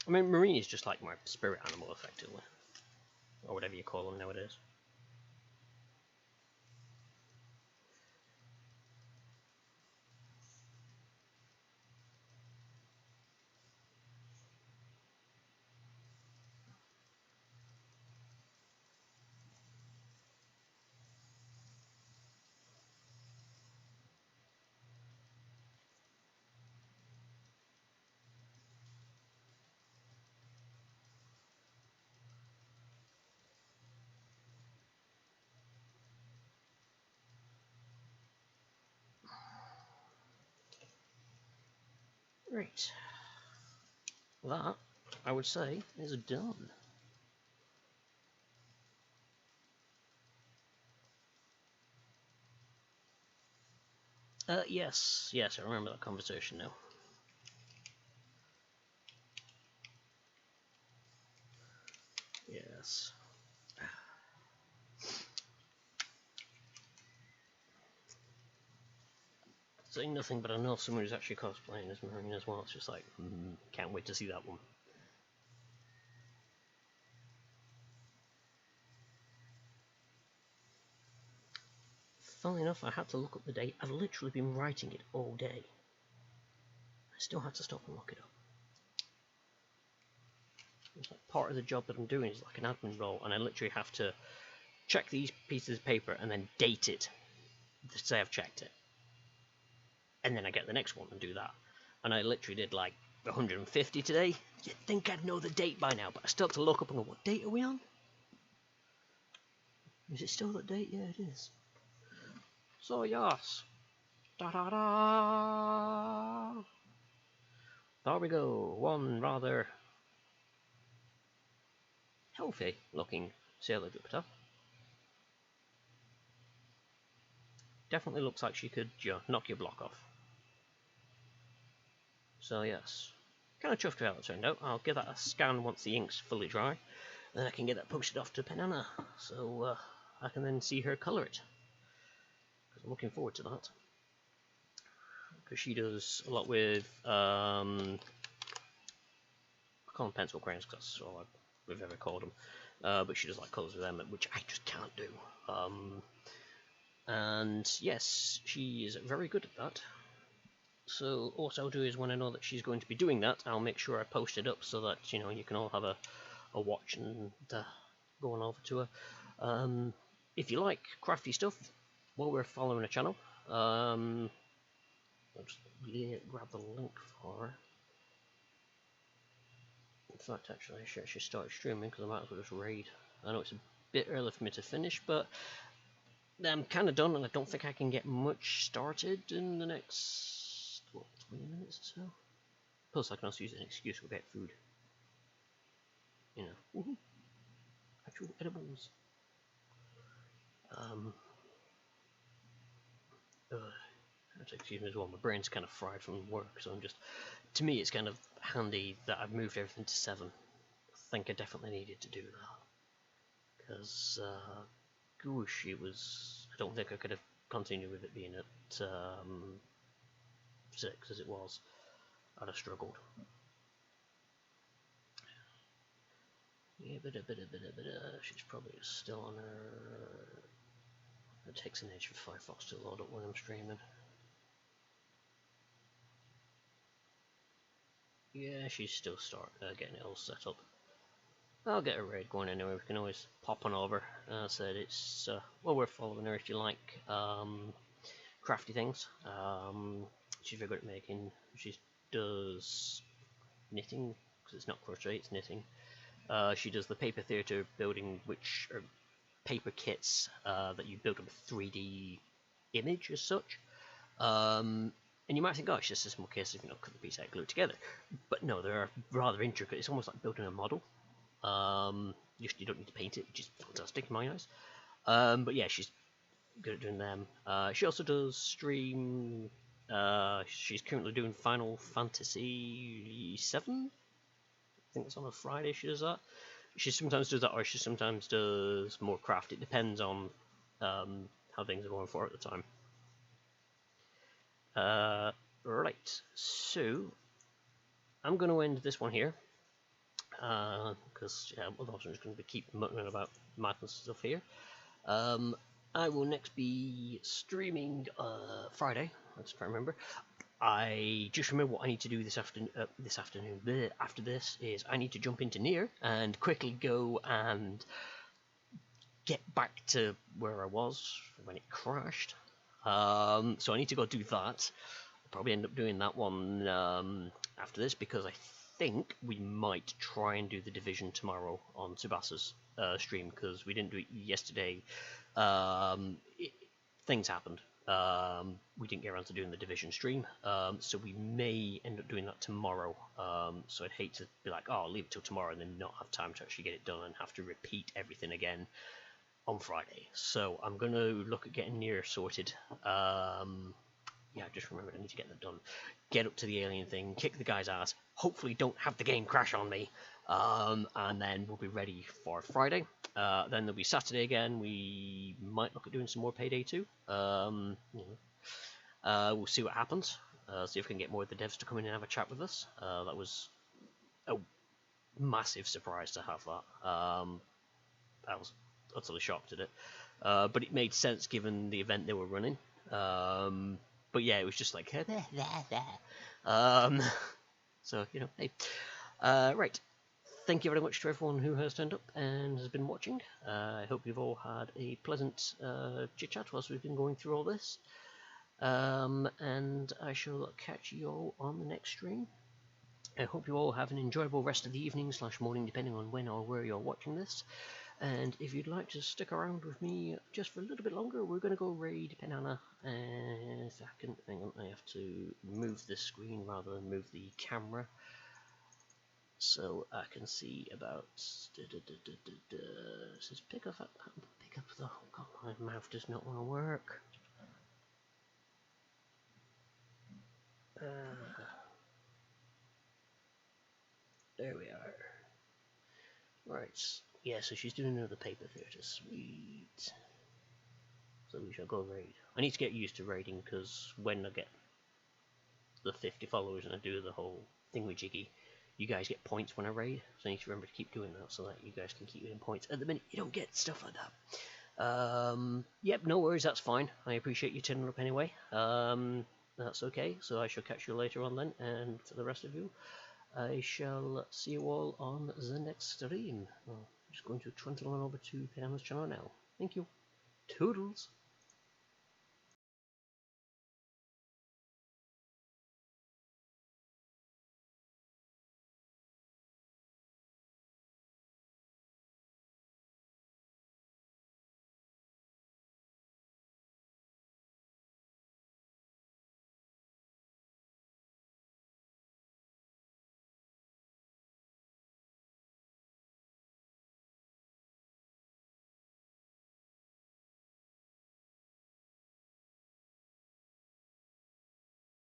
I mean, marine is just like my spirit animal, effectively, or whatever you call them nowadays. Right. That, I would say, is done. Yes, I remember that conversation now. Yes. Saying nothing, but I know someone who's actually cosplaying as Marine as well. It's just like, can't wait to see that one. Funnily enough, I had to look up the date. I've literally been writing it all day. I still had to stop and look it up. It's like part of the job that I'm doing is like an admin role, and I literally have to check these pieces of paper and then date it to say I've checked it. And then I get the next one and do that. And I literally did like 150 today. You'd think I'd know the date by now, but I still have to look up and go, what date are we on? Is it still that date? Yeah, it is. So, yes. Da-da-da! There we go. One rather healthy looking sailor Jupiter. Definitely looks like she could knock your block off. So yes, kind of chuffed with how it turned out. I'll give that a scan once the ink's fully dry, and then I can get that posted off to Penana, so I can then see her colour it. Because I'm looking forward to that. Because she does a lot with, I call them pencil crayons because that's all we've ever called them. But she does like colours with them, which I just can't do. And yes, she is very good at that. So what I'll do is when I know that she's going to be doing that, I'll make sure I post it up so that you can all have a watch and go on over to her. If you like crafty stuff, while we're following a channel, I'll just grab the link for her. In fact, actually, I should actually start streaming because I might as well just raid. I know it's a bit early for me to finish, but I'm kind of done, and I don't think I can get much started in the next 20 minutes or so. Plus, I can also use it as an excuse to get food. Woohoo! Actual edibles. Excuse me as well. My brain's kind of fried from work, so to me, it's kind of handy that I've moved everything to 7. I think I definitely needed to do that because, gosh, I don't think I could have continued with it being at 6 as it was. I'd have struggled. Yeah, she's probably still on her. It takes an age for Firefox to load up when I'm streaming. Yeah, she's still getting it all set up. I'll get a raid going anyway. We can always pop on over. As I said, it's well worth following her if you like crafty things. She's very good at making. She does knitting because it's not crochet, it's knitting. She does the paper theatre building, which are paper kits that you build up a 3D image as such. And you might think, oh, it's just a small case of, cut the piece out, glue it together. But no, they're rather intricate. It's almost like building a model. You don't need to paint it, which is fantastic in my eyes. But yeah, she's good at doing them. She also does stream. She's currently doing Final Fantasy VII. I think it's on a Friday she does that. She sometimes does that, or she sometimes does more craft. It depends on how things are going for her at the time. Right, so I'm going to end this one here because otherwise I'm just going to keep muttering about madness stuff here. I will next be streaming Friday. Let's try to remember. I just remember what I need to do this afternoon. After this is I need to jump into Nier and quickly go and get back to where I was when it crashed. So I need to go do that. I'll probably end up doing that one after this because I think we might try and do the Division tomorrow on Tsubasa's stream because we didn't do it yesterday. Things happened. We didn't get around to doing the Division stream, so we may end up doing that tomorrow. So I'd hate to be like, oh, I'll leave it till tomorrow and then not have time to actually get it done and have to repeat everything again on Friday. So I'm going to look at getting Nier sorted. Yeah, I just remembered I need to get that done. Get up to the alien thing, kick the guy's ass, hopefully don't have the game crash on me, and then we'll be ready for Friday. Then there'll be Saturday again. We might look at doing some more Payday 2. We'll see what happens. See if we can get more of the devs to come in and have a chat with us. That was a massive surprise to have that. I was utterly shocked at it. But it made sense given the event they were running. But yeah, it was just like, so, hey. Right. Thank you very much to everyone who has turned up and has been watching. I hope you've all had a pleasant chit-chat whilst we've been going through all this. And I shall catch you all on the next stream. I hope you all have an enjoyable rest of the evening / morning, depending on when or where you're watching this. And if you'd like to stick around with me just for a little bit longer, we're going to go raid Banana. And second, hang on, I have to move this screen rather than move the camera, so I can see about. It says pick up the. Oh God, my mouth does not want to work. There we are. Right. Yeah, so she's doing another paper theatre. Sweet. So we shall go raid. I need to get used to raiding because when I get the 50 followers and I do the whole thingamajiggy, you guys get points when I raid. So I need to remember to keep doing that so that you guys can keep getting points. At the minute, you don't get stuff like that. Yep, no worries, that's fine. I appreciate you turning up anyway. That's okay. So I shall catch you later on then. And for the rest of you, I shall see you all on the next stream. I'm just going to trundle on over to Panama's channel now. Thank you. Toodles.